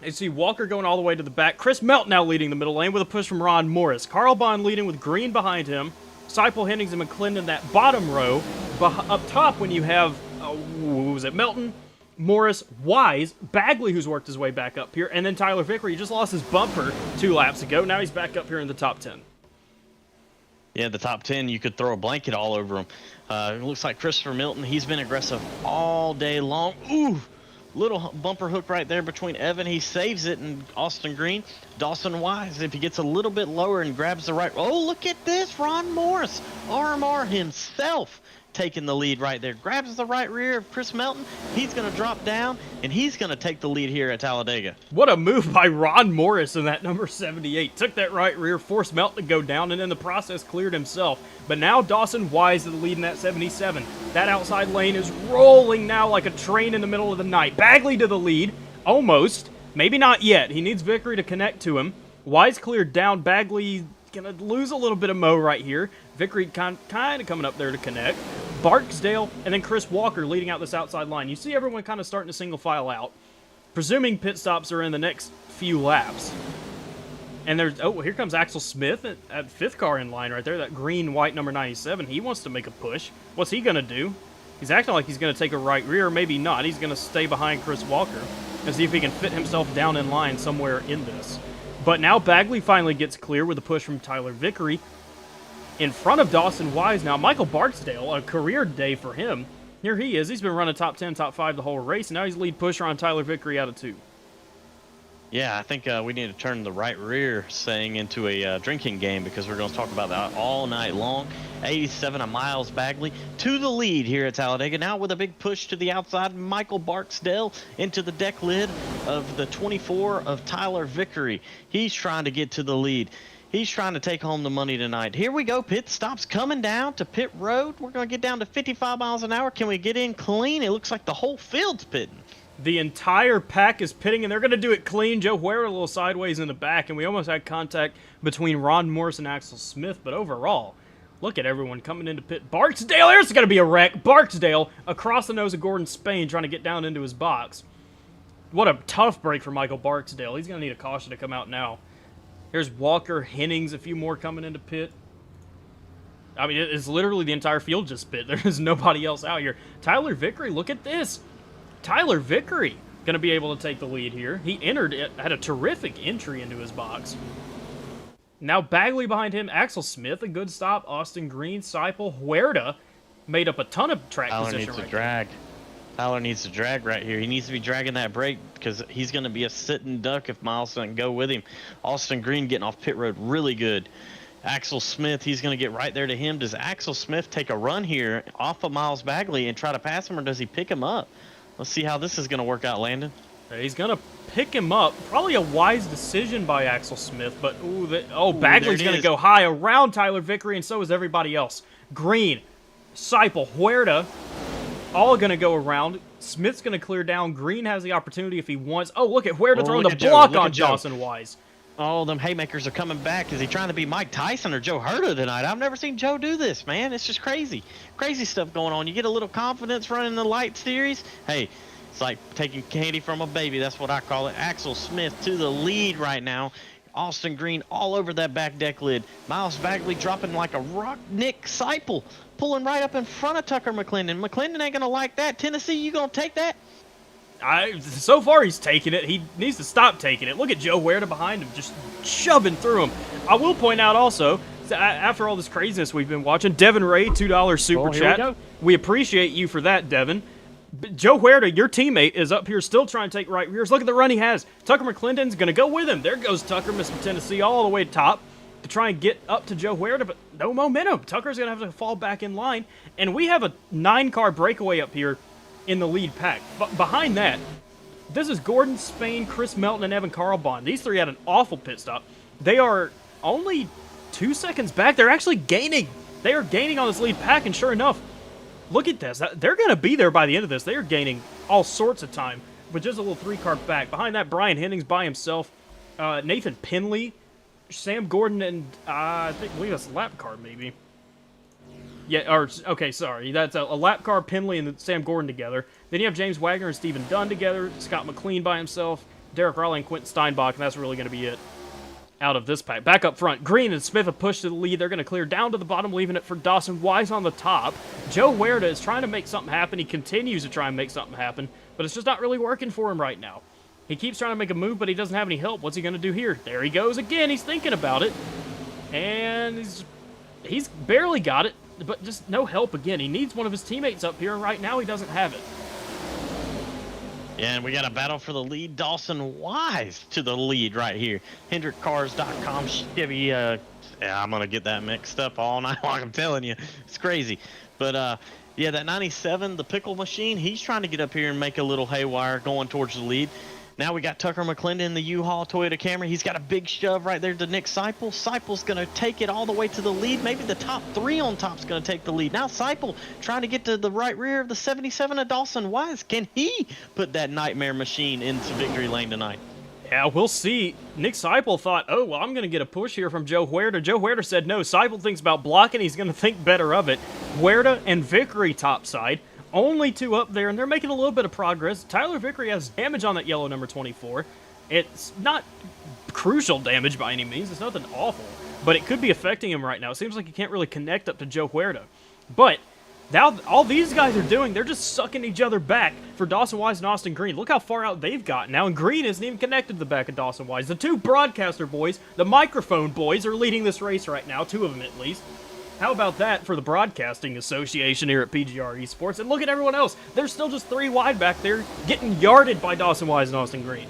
S1: You see Walker going all the way to the back. Chris Melt now leading the middle lane with a push from Ron Morris. Carl Bond leading with Green behind him. Seipel, Hennings, and McClendon that bottom row. Up top when you have, who was it, Melton, Morris, Wise, Bagley, who's worked his way back up here, and then Tyler Vickery. He just lost his bumper 2 laps ago. Now he's back up here in the top 10.
S2: Yeah, the top 10, you could throw a blanket all over him. It looks like Christopher Milton, he's been aggressive all day long. Ooh, Little bumper hook right there between Evan. He saves it, and Austin Green. Dawson Wise, if he gets a little bit lower and grabs the right. Oh, look at this. Ron Morris, RMR himself, taking the lead right there. Grabs the right rear of Chris Melton. He's going to drop down, and he's going to take the lead here at Talladega.
S1: What a move by Ron Morris in that number 78. Took that right rear, forced Melton to go down, and in the process cleared himself. But now Dawson Wise is the lead in that 77. That outside lane is rolling now like a train in the middle of the night. Bagley to the lead, almost. Maybe not yet. He needs Vickery to connect to him. Wise cleared down. Bagley gonna lose a little bit of mo right here. Vickery kind of coming up there to connect. Barksdale and then Chris Walker leading out this outside line. You see everyone kind of starting to single file out. Presuming pit stops are in the next few laps. And there's, oh, here comes Axel Smith at fifth car in line right there. That green, white number 97. He wants to make a push. What's he going to do? He's acting like he's going to take a right rear. Maybe not. He's going to stay behind Chris Walker and see if he can fit himself down in line somewhere in this. But now Bagley finally gets clear with a push from Tyler Vickery. In front of Dawson Wise now, Michael Barksdale, a career day for him. Here he is. He's been running top 10, top 5 the whole race. And now he's lead pusher on Tyler Vickery out of 2.
S2: Yeah, I think we need to turn the right rear saying into a drinking game, because we're going to talk about that all night long. 87 of Miles Bagley to the lead here at Talladega. Now with a big push to the outside, Michael Barksdale into the deck lid of the 24 of Tyler Vickery. He's trying to get to the lead. He's trying to take home the money tonight. Here we go. Pit stops coming down to pit road. We're going to get down to 55 miles an hour. Can we get in clean? It looks like the whole field's pitting.
S1: The entire pack is pitting, and they're going to do it clean. Joe Huerta a little sideways in the back, and we almost had contact between Ron Morris and Axel Smith. But overall, look at everyone coming into pit. Barksdale, there's going to be a wreck. Barksdale across the nose of Gordon Spain trying to get down into his box. What a tough break for Michael Barksdale. He's going to need a caution to come out now. Here's Walker, Hennings, a few more coming into pit. I mean, it's literally the entire field just pit. There's nobody else out here. Tyler Vickery, look at this. Tyler Vickery going to be able to take the lead here. He had a terrific entry into his box. Now Bagley behind him, Axel Smith, a good stop. Austin Green, Seipel, Huerta made up a ton of track position right there.
S2: Tyler needs to drag right here. He needs to be dragging that brake, because he's going to be a sitting duck if Miles doesn't go with him. Austin Green getting off pit road really good. Axel Smith, he's going to get right there to him. Does Axel Smith take a run here off of Miles Bagley and try to pass him, or does he pick him up? Let's see how this is going to work out, Landon.
S1: He's going to pick him up. Probably a wise decision by Axel Smith, but Bagley's going to go high around Tyler Vickery, and so is everybody else. Green, Seipel, Huerta, all going to go around. Smith's going to clear down. Green has the opportunity if he wants. Oh, look at Huerta throwing the block on Dawson Wise.
S2: Oh, them haymakers are coming back. Is he trying to be Mike Tyson or Joe Huerta tonight? I've never seen Joe do this, man. It's just crazy. Crazy stuff going on. You get a little confidence running the Lite Series. Hey, it's like taking candy from a baby. That's what I call it. Axel Smith to the lead right now. Austin Green all over that back deck lid. Miles Bagley dropping like a rock. Nick Seipel pulling right up in front of Tucker McClendon. McClendon ain't going to like that. Tennessee, you going to take that?
S1: So far, he's taking it. He needs to stop taking it. Look at Joe Huerta behind him, just shoving through him. I will point out also, after all this craziness we've been watching, Devin Ray, $2 super chat. We appreciate you for that, Devin. Joe Huerta, your teammate, is up here still trying to take right rears. Look at the run he has. Tucker McClendon's going to go with him. There goes Tucker, Mr. Tennessee, all the way top to try and get up to Joe Huerta, but no momentum. Tucker's going to have to fall back in line. And we have a 9-car breakaway up here in the lead pack. But behind that, this is Gordon Spain, Chris Melton, and Evan Carlbon. These three had an awful pit stop. They are only 2 seconds back. They're actually gaining. They are gaining on this lead pack, and sure enough, look at this. They're going to be there by the end of this. They are gaining all sorts of time with just a little 3-car back. Behind that, Brian Hennings by himself, Nathan Penley, Sam Gordon, and I believe that's a lap car maybe. Yeah, okay, sorry. That's a lap car, Penley and Sam Gordon together. Then you have James Wagner and Stephen Dunn together, Scott McLean by himself, Derek Raleigh and Quentin Steinbach, and that's really going to be it out of this pack. Back up front, Green and Smith have pushed to the lead. They're going to clear down to the bottom, leaving it for Dawson Wise on the top. Joe Huerta is trying to make something happen. He continues to try and make something happen, but it's just not really working for him right now. He keeps trying to make a move, but he doesn't have any help. What's he going to do here? There he goes again. He's thinking about it, and he's barely got it. But just no help again. He needs one of his teammates up here, and right now he doesn't have it.
S2: Yeah, and we got a battle for the lead. Dawson Wise to the lead right here. HendrickCars.com Chevy. Yeah, I'm gonna get that mixed up all night long. I'm telling you, it's crazy. But yeah, that 97, the pickle machine. He's trying to get up here and make a little haywire, going towards the lead. Now we got Tucker McClendon in the U-Haul Toyota Camry. He's got a big shove right there to Nick Seipel. Seipel's going to take it all the way to the lead. Maybe the top 3 on top's going to take the lead. Now Seipel trying to get to the right rear of the 77 of Dawson Wise. Can he put that nightmare machine into victory lane tonight?
S1: Yeah, we'll see. Nick Seipel thought, oh, well, I'm going to get a push here from Joe Huerta. Joe Huerta said no. Seipel thinks about blocking. He's going to think better of it. Huerta and Vickery topside. Only 2 up there, and they're making a little bit of progress. Tyler Vickery has damage on that yellow number 24. It's not crucial damage by any means. It's nothing awful, but it could be affecting him right now. It seems like he can't really connect up to Joe Huerta. But now all these guys are doing, they're just sucking each other back for Dawson Wise and Austin Green. Look how far out they've gotten now, and Green isn't even connected to the back of Dawson Wise. The 2 broadcaster boys, the microphone boys, are leading this race right now, 2 of them at least. How about that for the Broadcasting Association here at PGR eSports? And look at everyone else. There's still just 3 wide back there getting yarded by Dawson Wise and Austin Green.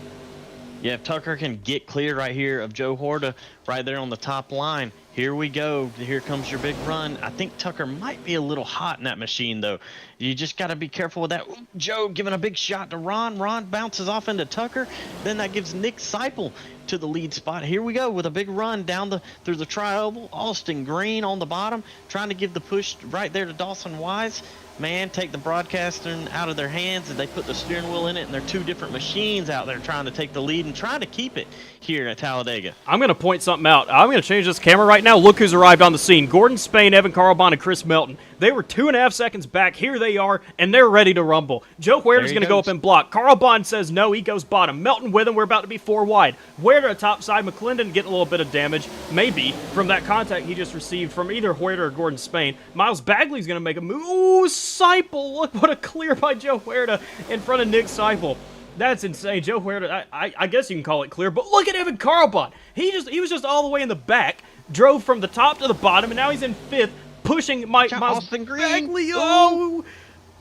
S2: Yeah, if Tucker can get clear right here of Joe Huerta right there on the top line, here we go. Here comes your big run. I think Tucker might be a little hot in that machine, though. You just got to be careful with that. Joe giving a big shot to Ron. Ron bounces off into Tucker. Then that gives Nick Seipel to the lead spot. Here we go with a big run down through the tri-oval. Austin Green on the bottom, trying to give the push right there to Dawson Wise. Man, take the broadcasting out of their hands, and they put the steering wheel in it, and they're 2 different machines out there trying to take the lead and trying to keep it here at Talladega.
S1: I'm going to point something out. I'm going to change this camera right now. Look who's arrived on the scene. Gordon Spain, Evan Carlbon, and Chris Melton. They were 2.5 seconds back. Here they are, and they're ready to rumble. Joe Huerta's going to go up and block. Carlbon says no. He goes bottom. Melton with him. We're about to be 4 wide. Huerta top side. McClendon getting a little bit of damage, maybe, from that contact he just received from either Huerta or Gordon Spain. Miles Bagley's going to make a move. Ooh, Seipel. Look what a clear by Joe Huerta in front of Nick Seipel. That's insane. Joe Huerta, I guess you can call it clear, but look at Evan Carlbon. He was just all the way in the back, drove from the top to the bottom, and now he's in 5th, pushing Miles Bagley. Oh,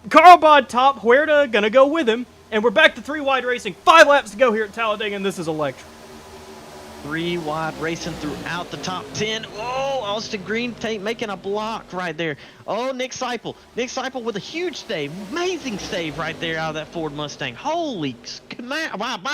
S1: Carlbon top, Huerta gonna go with him, and we're back to 3 wide racing. 5 laps to go here at Talladega, and this is electric.
S2: 3 wide racing throughout the top 10. Oh, Austin Green making a block right there. Oh, Nick Seipel. Nick Seipel with a huge save. Amazing save right there out of that Ford Mustang. Holy I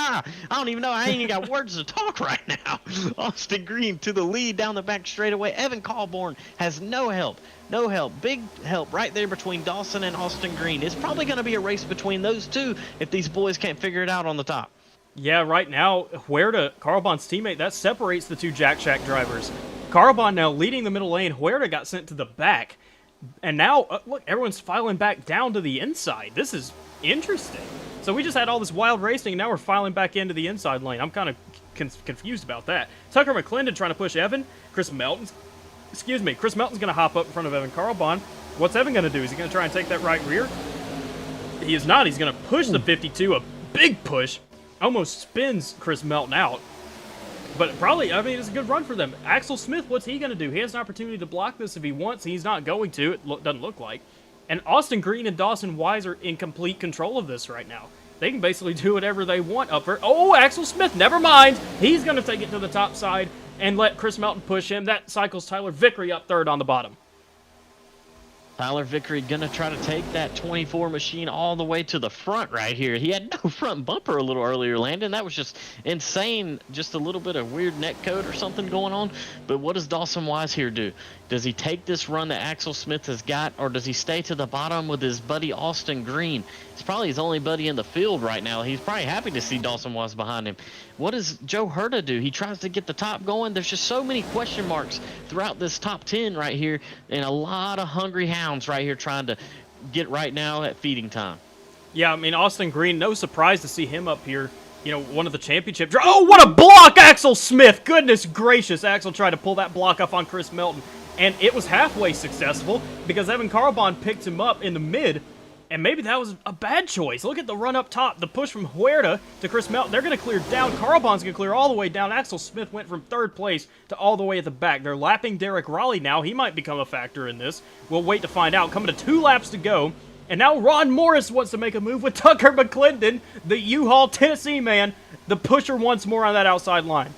S2: don't even know. I ain't even got words to talk right now. Austin Green to the lead down the back straightaway. Evan Carlborn has no help. No help. Big help right there between Dawson and Austin Green. It's probably going to be a race between those 2 if these boys can't figure it out on the top.
S1: Yeah, right now, Huerta, Carlbon's teammate, that separates the 2 Jack Shack drivers. Carlbon now leading the middle lane. Huerta got sent to the back. And now, look, everyone's filing back down to the inside. This is interesting. So we just had all this wild racing, and now we're filing back into the inside lane. I'm kind of confused about that. Tucker McClendon trying to push Evan. Chris Melton's going to hop up in front of Evan Carlbon. What's Evan going to do? Is he going to try and take that right rear? He is not. He's going to push the 52, a big push. Almost spins Chris Melton out. But probably, I mean, it's a good run for them. Axel Smith, what's he going to do? He has an opportunity to block this if he wants. He's not going to. It doesn't look like. And Austin Green and Dawson Wise are in complete control of this right now. They can basically do whatever they want up there. Oh, Axel Smith, never mind. He's going to take it to the top side and let Chris Melton push him. That cycles Tyler Vickery up 3rd on the bottom.
S2: Tyler Vickery going to try to take that 24 machine all the way to the front right here. He had no front bumper a little earlier, Landon. That was just insane. Just a little bit of weird net code or something going on. But what does Dawson Wise here do? Does he take this run that Axel Smith has got, or does he stay to the bottom with his buddy Austin Green? It's probably his only buddy in the field right now. He's probably happy to see Dawson Wise behind him. What does Joe Huerta do? He tries to get the top going. There's just so many question marks throughout this top 10 right here, and a lot of hungry hounds right here trying to get right now at feeding time.
S1: Yeah, I mean, Austin Green, no surprise to see him up here. You know, one of the championship... Oh, what a block, Axel Smith! Goodness gracious, Axel tried to pull that block up on Chris Melton. And it was halfway successful because Evan Carlbon picked him up in the mid. And maybe that was a bad choice. Look at the run up top. The push from Huerta to Chris Melton. They're going to clear down. Carlbon's going to clear all the way down. Axel Smith went from 3rd place to all the way at the back. They're lapping Derek Raleigh now. He might become a factor in this. We'll wait to find out. Coming to 2 laps to go. And now Ron Morris wants to make a move with Tucker McClendon, the U-Haul Tennessee man, the pusher once more on that outside line.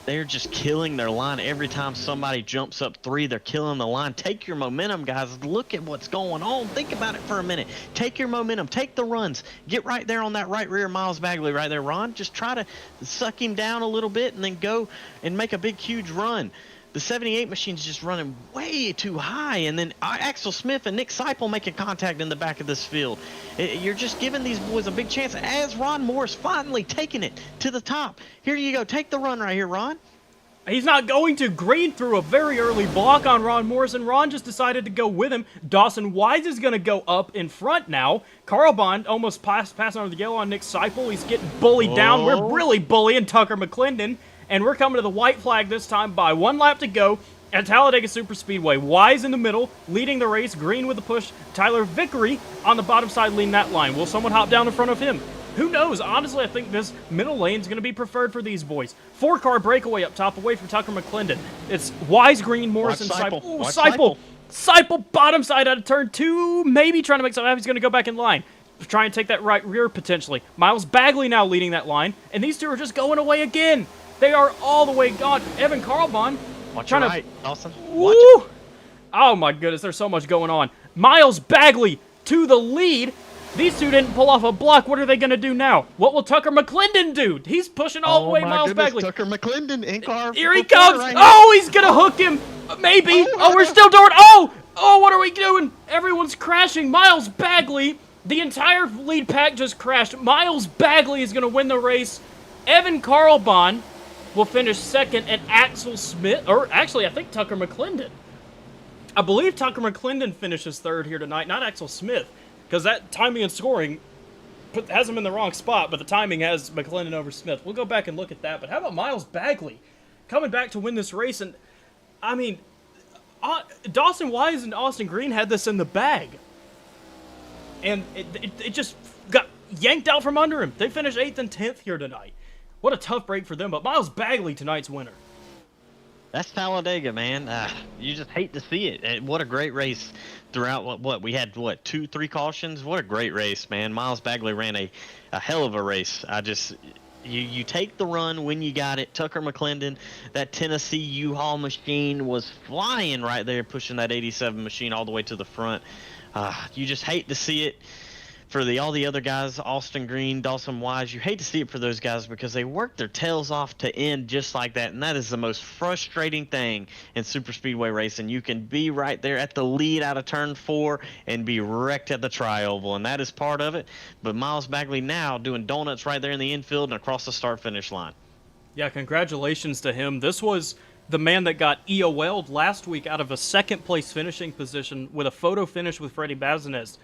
S2: They're just killing their line every time somebody jumps up 3. They're killing the line. Take your momentum, guys. Look at what's going on. Think about it for a minute. Take your momentum. Take the runs. Get right there on that right rear, Miles Bagley right there, Ron. Just try to suck him down a little bit and then go and make a big, huge run. The 78 machine's just running way too high, and then Axel Smith and Nick Seipel making contact in the back of this field. You're just giving these boys a big chance as Ron Morris finally taking it to the top. Here you go. Take the run right here, Ron.
S1: He's not going to. Green threw a very early block on Ron Morris, and Ron just decided to go with him. Dawson Wise is going to go up in front now. Carl Bond almost passing under the yellow on Nick Seipel. He's getting bullied down. We're really bullying Tucker McClendon. And we're coming to the white flag this time by 1 lap to go at Talladega Superspeedway. Wise in the middle, leading the race. Green with the push. Tyler Vickery on the bottom side leading that line. Will someone hop down in front of him? Who knows? Honestly, I think this middle lane is going to be preferred for these boys. 4-car breakaway up top away from Tucker McClendon. It's Wise, Green, Morris, and Seipel. Ooh, Seipel. Seipel bottom side out of turn 2. Maybe trying to make something happen. He's going to go back in line. Try and take that right rear potentially. Miles Bagley now leading that line. And these two are just going away again. They are all the way gone. Evan Carlbon.
S2: Watch your right, Dawson.
S1: Watch it. Oh my goodness, there's so much going on. Miles Bagley to the lead. These two didn't pull off a block. What are they going to do now? What will Tucker McClendon do? He's pushing all the way, Miles Bagley.
S2: Tucker McClendon in car.
S1: Here he comes. Right, he's going to hook him. Maybe. We're still doing. What are we doing? Everyone's crashing. Miles Bagley. The entire lead pack just crashed. Miles Bagley is going to win the race. Evan Carlbon will finish second, and Axel Smith, or actually, I think Tucker McClendon. I believe Tucker McClendon finishes third here tonight, not Axel Smith, because that timing and scoring has him in the wrong spot, but the timing has McClendon over Smith. We'll go back and look at that, but how about Miles Bagley coming back to win this race? And, I mean, Dawson Wise and Austin Green had this in the bag, and it just got yanked out from under him. They finished 8th and 10th here tonight. What a tough break for them, but Miles Bagley, tonight's winner.
S2: That's Talladega, man. You just hate to see it. And what a great race throughout. What we had, 2-3 cautions? What a great race, man. Miles Bagley ran a hell of a race. You take the run when you got it. Tucker McClendon, that Tennessee U-Haul machine was flying right there, pushing that 87 machine all the way to the front. You just hate to see it. For all the other guys, Austin Green, Dawson Wise, you hate to see it for those guys because they work their tails off to end just like that, and that is the most frustrating thing in super speedway racing. You can be right there at the lead out of turn 4 and be wrecked at the tri-oval, and that is part of it. But Miles Bagley now doing donuts right there in the infield and across the start-finish line. Yeah,
S1: congratulations to him. This was the man that got EOL'd last week out of a second-place finishing position with a photo finish with Freddie Bazinez,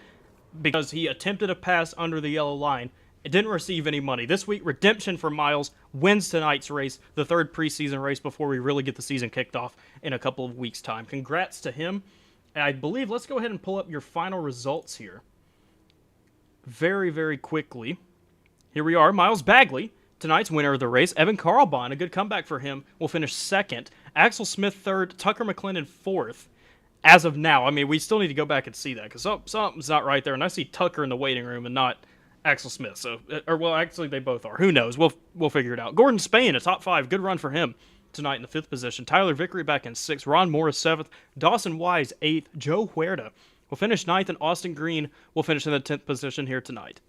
S1: because he attempted a pass under the yellow line. It didn't receive any money. This week, redemption for Miles, wins tonight's race, the third preseason race before we really get the season kicked off in a couple of weeks' time. Congrats to him. And I believe, let's go ahead and pull up your final results here. Very, very quickly. Here we are, Miles Bagley, tonight's winner of the race. Evan Carlbon, a good comeback for him, will finish second. Axel Smith third, Tucker McClendon fourth. As of now, I mean, we still need to go back and see that, because something's not right there, and I see Tucker in the waiting room and not Axel Smith. So, actually, they both are. Who knows? We'll figure it out. Gordon Spain, a top 5. Good run for him tonight in the 5th position. Tyler Vickery back in 6th. Ron Morris 7th. Dawson Wise 8th. Joe Huerta will finish 9th, and Austin Green will finish in the 10th position here tonight.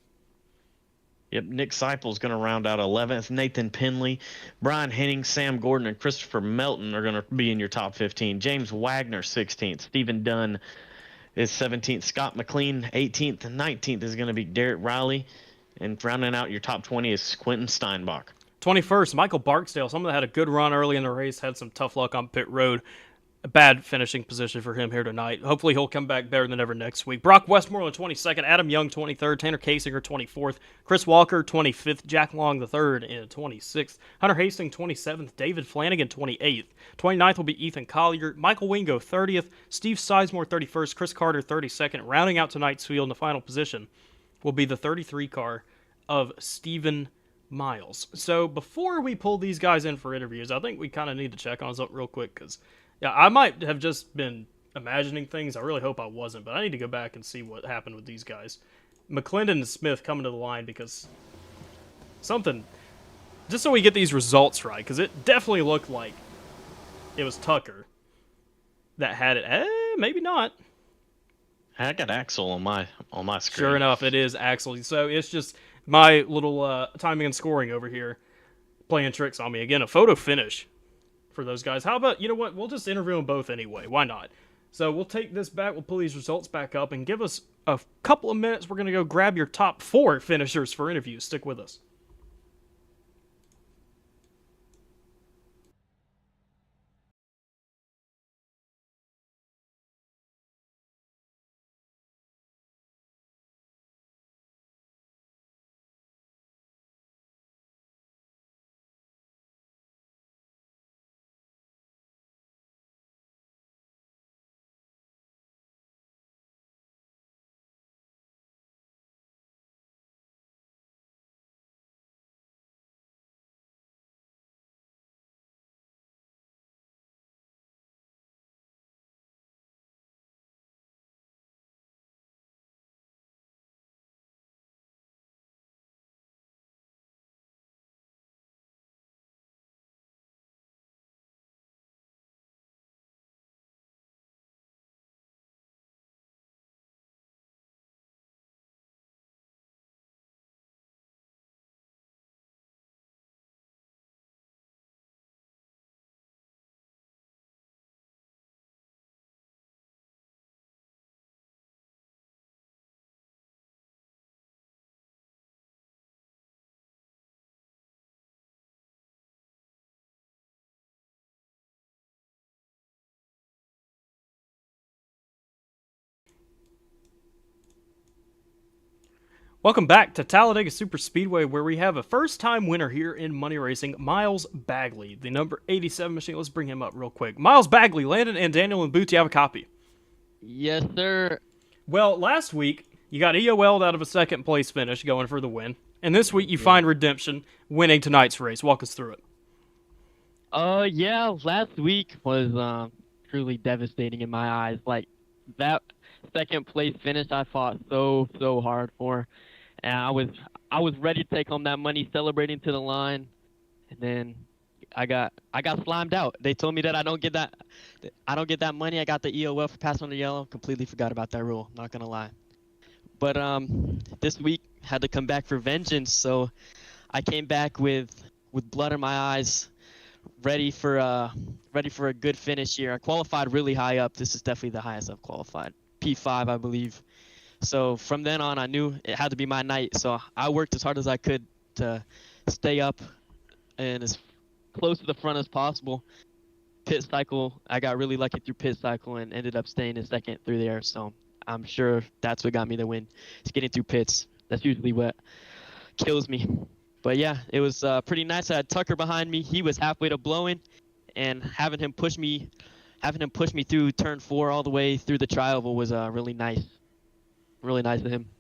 S2: Yep, Nick Seipel's going to round out 11th. Nathan Penley, Brian Henning, Sam Gordon, and Christopher Melton are going to be in your top 15. James Wagner, 16th. Stephen Dunn is 17th. Scott McLean, 18th. And 19th is going to be Derek Riley. And rounding out your top 20 is Quentin Steinbach.
S1: 21st, Michael Barksdale. Someone that had a good run early in the race, had some tough luck on pit road. A bad finishing position for him here tonight. Hopefully he'll come back better than ever next week. Brock Westmoreland, 22nd. Adam Young, 23rd. Tanner Kasinger, 24th. Chris Walker, 25th. Jack Long, III, in 26th. Hunter Hastings, 27th. David Flanagan, 28th. 29th will be Ethan Collier. Michael Wingo, 30th. Steve Sizemore, 31st. Chris Carter, 32nd. Rounding out tonight's field in the final position will be the 33 car of Stephen Miles. So before we pull these guys in for interviews, I think we kind of need to check on something real quick, because yeah, I might have just been imagining things. I really hope I wasn't, but I need to go back and see what happened with these guys. McClendon and Smith coming to the line because something, just so we get these results right, because it definitely looked like it was Tucker that had it. Maybe not.
S2: I got Axel on my screen.
S1: Sure enough, it is Axel. So it's just my little timing and scoring over here playing tricks on me. Again, a photo finish for those guys. How about, you know what, we'll just interview them both anyway. Why not? So we'll take this back, we'll pull these results back up, and give us a couple of minutes. We're going to go grab your top 4 finishers for interviews. Stick with us. Welcome back to Talladega Superspeedway, where we have a first-time winner here in money racing, Miles Bagley, the number 87 machine. Let's bring him up real quick. Miles Bagley, Landon and Daniel and Boot, you have a copy?
S4: Yes, sir.
S1: Well, last week, you got EOL'd out of a second-place finish going for the win, and this week you find redemption winning tonight's race. Walk us through it.
S4: Yeah, last week was truly devastating in my eyes. Like, that second place finish I fought so hard for. And I was ready to take home that money, celebrating to the line, and then I got slimed out. They told me that I don't get that money. I got the EOL for passing on the yellow. Completely forgot about that rule, not gonna lie. But this week had to come back for vengeance, so I came back with blood in my eyes, ready for a good finish here. I qualified really high up. This is definitely the highest I've qualified. P5, I believe. So from then on, I knew it had to be my night. So I worked as hard as I could to stay up and as close to the front as possible. Pit cycle, I got really lucky through pit cycle and ended up staying in second through there. So I'm sure that's what got me the win. It's getting through pits. That's usually what kills me. But yeah, it was pretty nice. I had Tucker behind me. He was halfway to blowing, and having him push me through turn 4 all the way through the tri-oval was really nice. Really nice of him.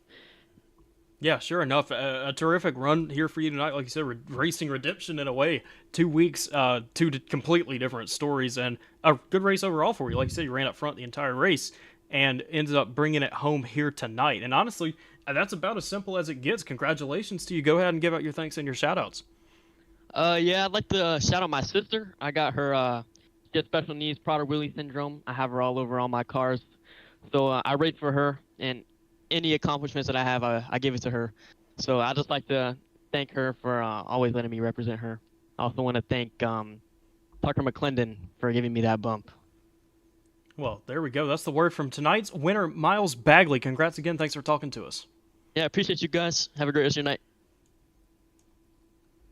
S1: Yeah, sure enough. A terrific run here for you tonight. Like you said, racing redemption in a way. 2 weeks, two completely different stories, and a good race overall for you. Like you said, you ran up front the entire race and ended up bringing it home here tonight. And honestly, that's about as simple as it gets. Congratulations to you. Go ahead and give out your thanks and your shout-outs.
S4: Yeah, I'd like to shout out my sister. I got her she has special needs, Prader-Willi syndrome. I have her all over all my cars. So I race for her, and any accomplishments that I have, I give it to her. So I just like to thank her for always letting me represent her. I also want to thank Tucker McClendon for giving me that bump.
S1: Well, there we go. That's the word from tonight's winner, Miles Bagley. Congrats again. Thanks for talking to us.
S4: Yeah, appreciate you guys. Have a great rest of your night.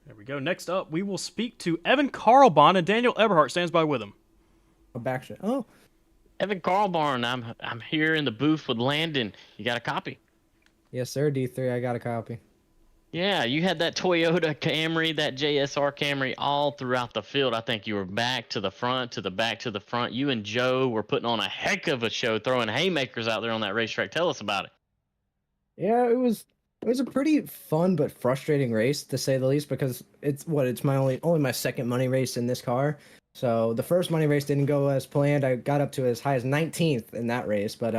S1: There we go. Next up, we will speak to Evan Carlbon, and Daniel Eberhardt stands by with him.
S5: Oh,
S2: Evan Carlbarn, I'm here in the booth with Landon. You got a copy?
S5: yes, sir. D3, I got a copy.
S2: Yeah, you had that Toyota Camry, that JSR Camry all throughout the field. I think you were back to the front, to the back, to the front. You and Joe were putting on a heck of a show, throwing haymakers out there on that racetrack. Tell us about it.
S5: Yeah, it was a pretty fun but frustrating race, to say the least, because it's my only my second money race in this car. So the first money race didn't go as planned. I got up to as high as 19th in that race, but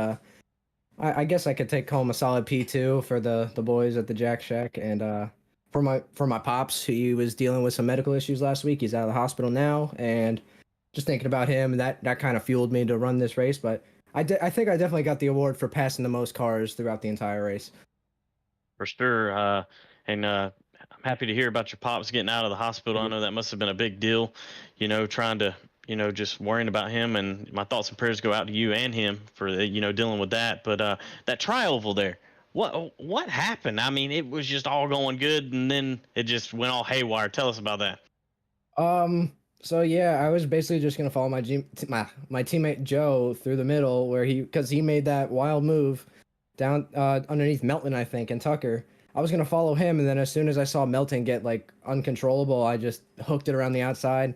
S5: I guess I could take home a solid P2 for the boys at the Jack Shack, and for my pops, he was dealing with some medical issues last week. He's out of the hospital now, and just thinking about him, that kind of fueled me to run this race. But I think I definitely got the award for passing the most cars throughout the entire race.
S2: For sure. And I'm happy to hear about your pops getting out of the hospital. I know that must have been a big deal, trying to, just worrying about him. And my thoughts and prayers go out to you and him for, dealing with that. But that tri-oval there, what happened? I mean, it was just all going good, and then it just went all haywire. Tell us about that.
S5: So yeah, I was basically just gonna follow my teammate Joe through the middle because he made that wild move down underneath Melton, I think, and Tucker. I was gonna follow him, and then as soon as I saw Melton get like uncontrollable, I just hooked it around the outside.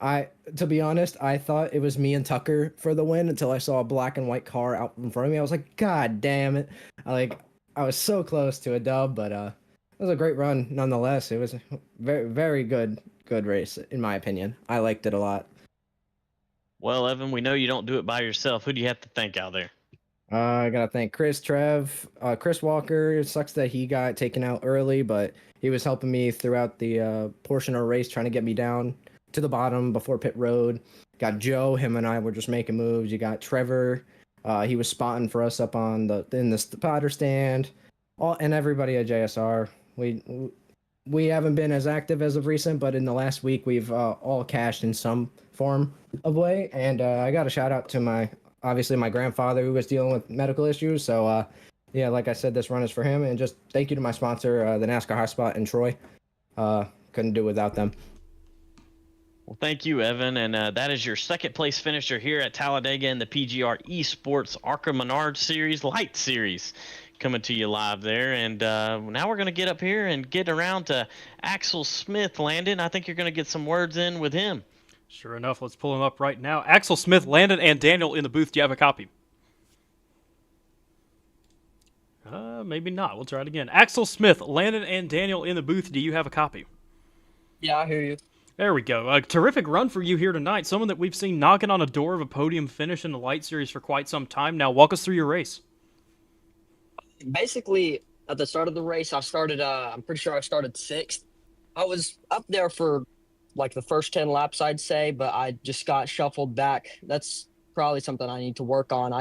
S5: To be honest, I thought it was me and Tucker for the win until I saw a black and white car out in front of me. I was like, God damn it! I was so close to a dub, but it was a great run nonetheless. It was a very, very good race in my opinion. I liked it a lot.
S2: Well, Evan, we know you don't do it by yourself. Who do you have to thank out there?
S5: I gotta thank Chris, Chris Walker. It sucks that he got taken out early, but he was helping me throughout the portion of the race, trying to get me down to the bottom before pit road. Got Joe, him and I were just making moves. You got Trevor, he was spotting for us up in the spotter stand. And everybody at JSR. We haven't been as active as of recent, but in the last week we've all cashed in some form of way. And I got a shout out to obviously my grandfather who was dealing with medical issues. So yeah, like I said, this run is for him. And just thank you to my sponsor, the NASCAR Hotspot in Troy. Couldn't do without them.
S2: Well, thank you, Evan. And that is your second place finisher here at Talladega in the PGR eSports ARCA Series Lite Series. Coming to you live there. And now we're going to get up here and get around to Axel Smith. Landon, I think you're going to get some words in with him.
S1: Sure enough, let's pull him up right now. Axel Smith, Landon, and Daniel in the booth. Do you have a copy? Maybe not. We'll try it again. Axel Smith, Landon, and Daniel in the booth. Do you have a copy?
S6: Yeah, I hear you.
S1: There we go. A terrific run for you here tonight. Someone that we've seen knocking on a door of a podium finish in the Lite Series for quite some time now. Walk us through your race.
S6: Basically, at the start of the race, I started, I'm pretty sure I started sixth. I was up there for like the first 10 laps, I'd say, but I just got shuffled back. That's probably something I need to work on.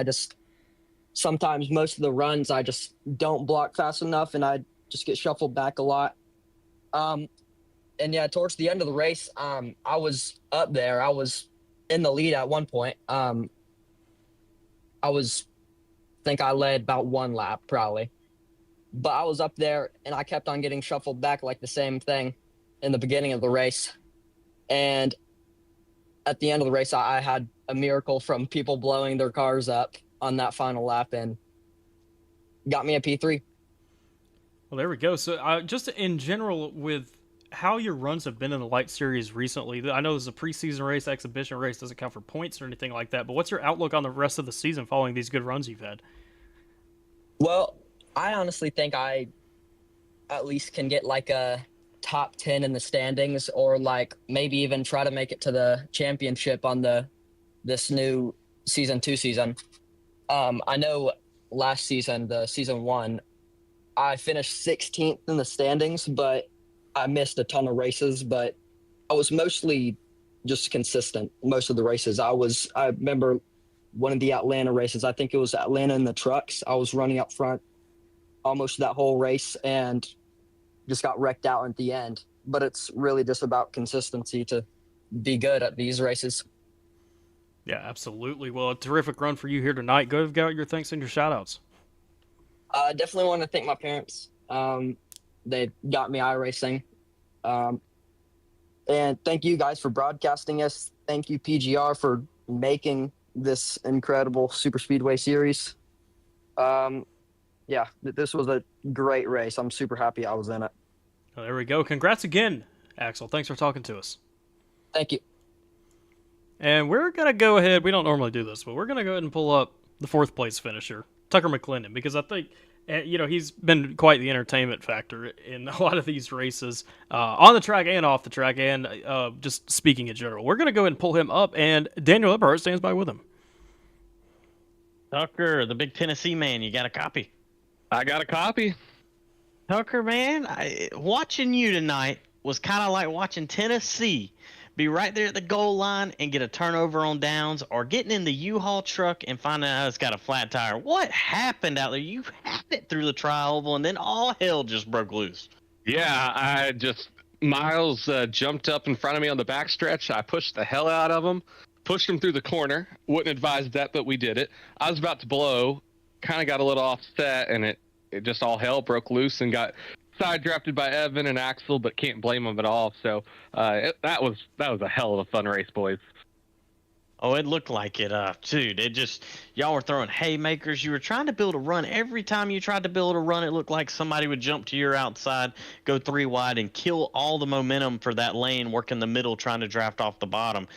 S6: Sometimes most of the runs, I just don't block fast enough and I just get shuffled back a lot. And yeah, towards the end of the race, I was up there. I was in the lead at one point. I think I led about one lap probably, but I was up there and I kept on getting shuffled back like the same thing in the beginning of the race. And at the end of the race, I had a miracle from people blowing their cars up on that final lap and got me a P3.
S1: Well, there we go. So just in general with how your runs have been in the Lite Series recently, I know there's a preseason race, exhibition race, doesn't count for points or anything like that, but what's your outlook on the rest of the season following these good runs you've had?
S6: Well, I honestly think I at least can get like a top 10 in the standings or like maybe even try to make it to the championship on this new season 2 season. I know last season, the season 1, I finished 16th in the standings, but I missed a ton of races, but I was mostly just consistent most of the races. I remember one of the Atlanta races, I think it was Atlanta in the trucks. I was running up front almost that whole race and just got wrecked out at the end. But it's really just about consistency to be good at these races.
S1: Yeah, absolutely. Well, a terrific run for you here tonight. Go out your thanks and your shout-outs.
S6: I definitely want to thank my parents. They got me iRacing. And thank you guys for broadcasting us. Thank you, PGR, for making this incredible Super Speedway series. Yeah, this was a great race. I'm super happy I was in it.
S1: Well, there we go. Congrats again, Axel. Thanks for talking to us.
S6: Thank you.
S1: And we're going to go ahead. We don't normally do this, but we're going to go ahead and pull up the 4th place finisher, Tucker McClendon, because I think And, he's been quite the entertainment factor in a lot of these races, on the track and off the track, and just speaking in general. We're going to go ahead and pull him up, and Daniel Eberhardt stands by with him.
S2: Tucker, the big Tennessee man, you got a copy?
S3: I got a copy.
S2: Tucker, man, watching you tonight was kind of like watching Tennessee be right there at the goal line and get a turnover on downs, or getting in the U-Haul truck and finding out it's got a flat tire. What happened out there? You had it through the tri-oval, and then all hell just broke loose.
S3: Yeah, Miles jumped up in front of me on the backstretch. I pushed the hell out of him, pushed him through the corner. Wouldn't advise that, but we did it. I was about to blow, kind of got a little offset, and it just all hell broke loose and got side drafted by Evan and Axel, but can't blame them at all. So that was a hell of a fun race, boys.
S2: Oh, it looked like it, dude. Y'all were throwing haymakers. You were trying to build a run. Every time you tried to build a run, it looked like somebody would jump to your outside, go 3 wide, and kill all the momentum for that lane, work in the middle, trying to draft off the bottom.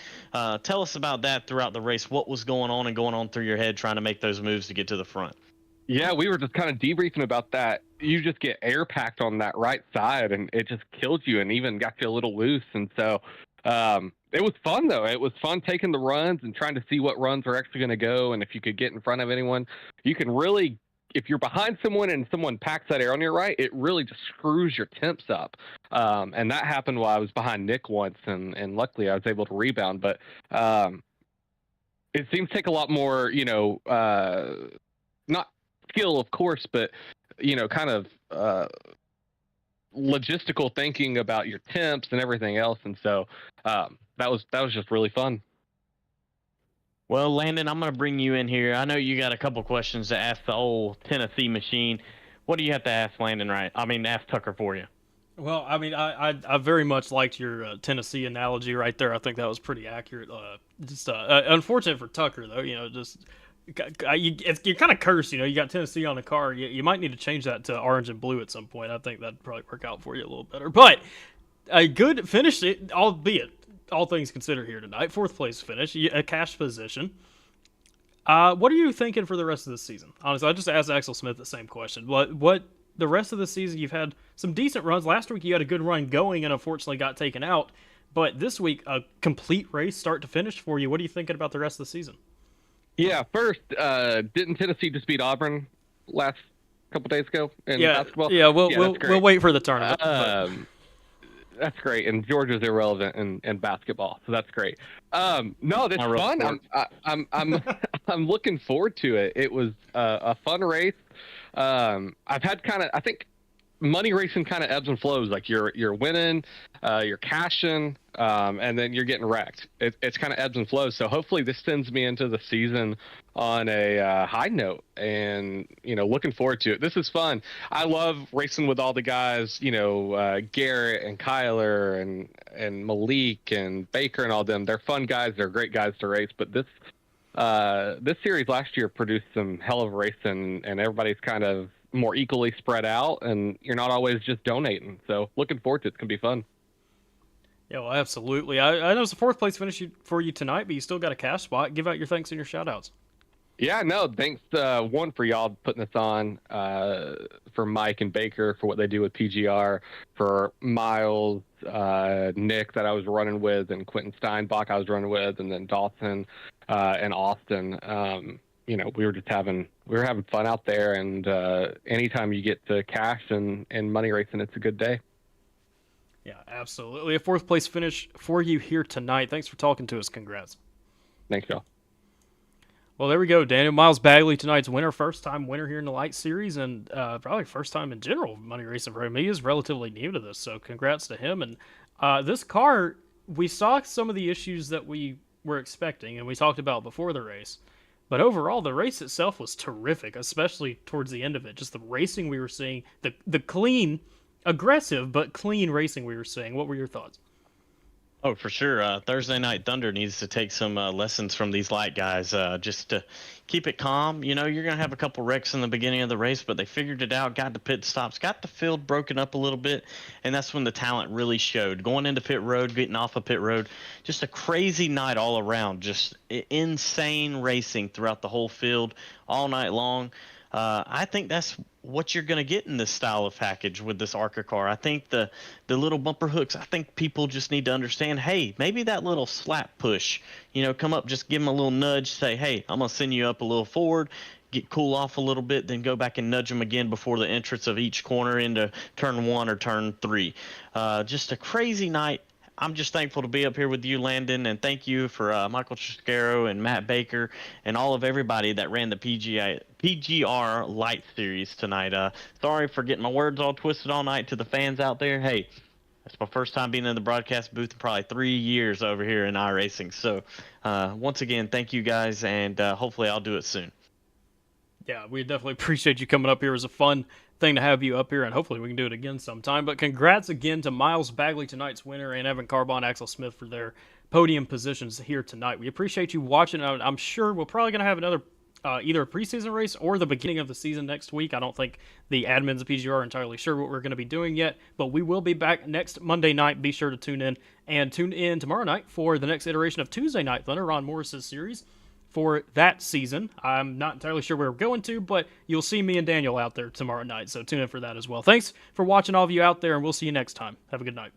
S2: Tell us about that throughout the race. What was going on through your head trying to make those moves to get to the front?
S3: Yeah, we were just kind of debriefing about that. You just get air packed on that right side, and it just killed you and even got you a little loose. And so it was fun, though. It was fun taking the runs and trying to see what runs are actually going to go. And if you could get in front of anyone, you can really, if you're behind someone and someone packs that air on your right, it really just screws your temps up. And that happened while I was behind Nick once, and luckily I was able to rebound. But it seems to take a lot more, not skill, of course, but kind of logistical thinking about your temps and everything else. And so that was just really fun.
S2: Well, Landon, I'm going to bring you in here. I know you got a couple questions to ask the old Tennessee machine. What do you have to ask Landon? Ask Tucker for you.
S1: Well, I very much liked your Tennessee analogy right there. I think that was pretty accurate. Unfortunate for Tucker, though. You're kind of cursed, you got Tennessee on the car. You might need to change that to orange and blue at some point. I think that'd probably work out for you a little better. But a good finish, albeit all things considered here tonight. 4th place finish, a cash position. What are you thinking for the rest of the season? Honestly, I just asked Axel Smith the same question. What the rest of the season, you've had some decent runs. Last week you had a good run going and unfortunately got taken out. But this week, a complete race start to finish for you. What are you thinking about the rest of the season?
S3: Yeah, first, didn't Tennessee just beat Auburn last couple days ago in basketball?
S1: Yeah, we'll wait for the tournament.
S3: That's great, and Georgia's irrelevant in basketball, so that's great. No, that's fun. I'm looking forward to it. It was a fun race. I've had I think money racing kind of ebbs and flows. Like you're winning, you're cashing, and then you're getting wrecked. It's kind of ebbs and flows. So hopefully this sends me into the season on a high note, and looking forward to it. This is fun. I love racing with all the guys. Garrett and Kyler and Malik and Baker and all them. They're fun guys. They're great guys to race. But this series last year produced some hell of a racing, and everybody's kind of more equally spread out, and you're not always just donating. So looking forward to it. It's gonna be fun.
S1: Yeah, well, absolutely. I know it's a 4th place finish for you tonight, but you still got a cash spot. Give out your thanks and your shout outs.
S3: Yeah, no, thanks one for y'all putting this on, for Mike and Baker for what they do with PGR, for Miles, Nick that I was running with, and Quentin Steinbach I was running with, and then Dawson and Austin. We were having fun out there, and anytime you get to cash and money racing, it's a good day.
S1: Yeah, absolutely. A 4th place finish for you here tonight. Thanks for talking to us. Congrats.
S3: Thanks, y'all.
S1: Well, there we go. Daniel Miles Bagley, tonight's winner, first-time winner here in the Lite Series, and probably first time in general money racing for him. He is relatively new to this, so congrats to him. And this car, we saw some of the issues that we were expecting, and we talked about before the race. But overall, the race itself was terrific, especially towards the end of it. Just the racing we were seeing, the clean, aggressive, but clean racing we were seeing. What were your thoughts?
S2: Oh, for sure. Thursday Night Thunder needs to take some lessons from these light guys, just to keep it calm. You're going to have a couple wrecks in the beginning of the race, but they figured it out, got to pit stops, got the field broken up a little bit, and that's when the talent really showed. Going into pit road, getting off of pit road, just a crazy night all around, just insane racing throughout the whole field all night long. I think that's what you're going to get in this style of package with this ARCA car. I think the little bumper hooks, I think people just need to understand, hey, maybe that little slap push, come up, just give them a little nudge, say, hey, I'm going to send you up a little forward, cool off a little bit, then go back and nudge them again before the entrance of each corner into turn 1 or turn 3. Just a crazy night. I'm just thankful to be up here with you, Landon, and thank you for Michael Triscaro and Matt Baker and all of everybody that ran the PGR Lite Series tonight. Sorry for getting my words all twisted all night to the fans out there. Hey, that's my first time being in the broadcast booth in probably 3 years over here in iRacing. So once again, thank you guys, and hopefully I'll do it soon.
S1: Yeah, we definitely appreciate you coming up here. It was a fun thing to have you up here, and hopefully we can do it again sometime. But congrats again to Miles Bagley, tonight's winner, and Evan Carbon, Axel Smith for their podium positions here tonight. We appreciate you watching. I'm sure we're probably going to have another either a preseason race or the beginning of the season next week. I don't think the admins of PGR are entirely sure what we're going to be doing yet, but we will be back next Monday night. Be sure to tune in, and tune in tomorrow night for the next iteration of Tuesday Night Thunder, Ron Morris's series for that season. I'm not entirely sure where we're going to, but you'll see me and Daniel out there tomorrow night, so tune in for that as well. Thanks for watching, all of you out there, and we'll see you next time. Have a good night.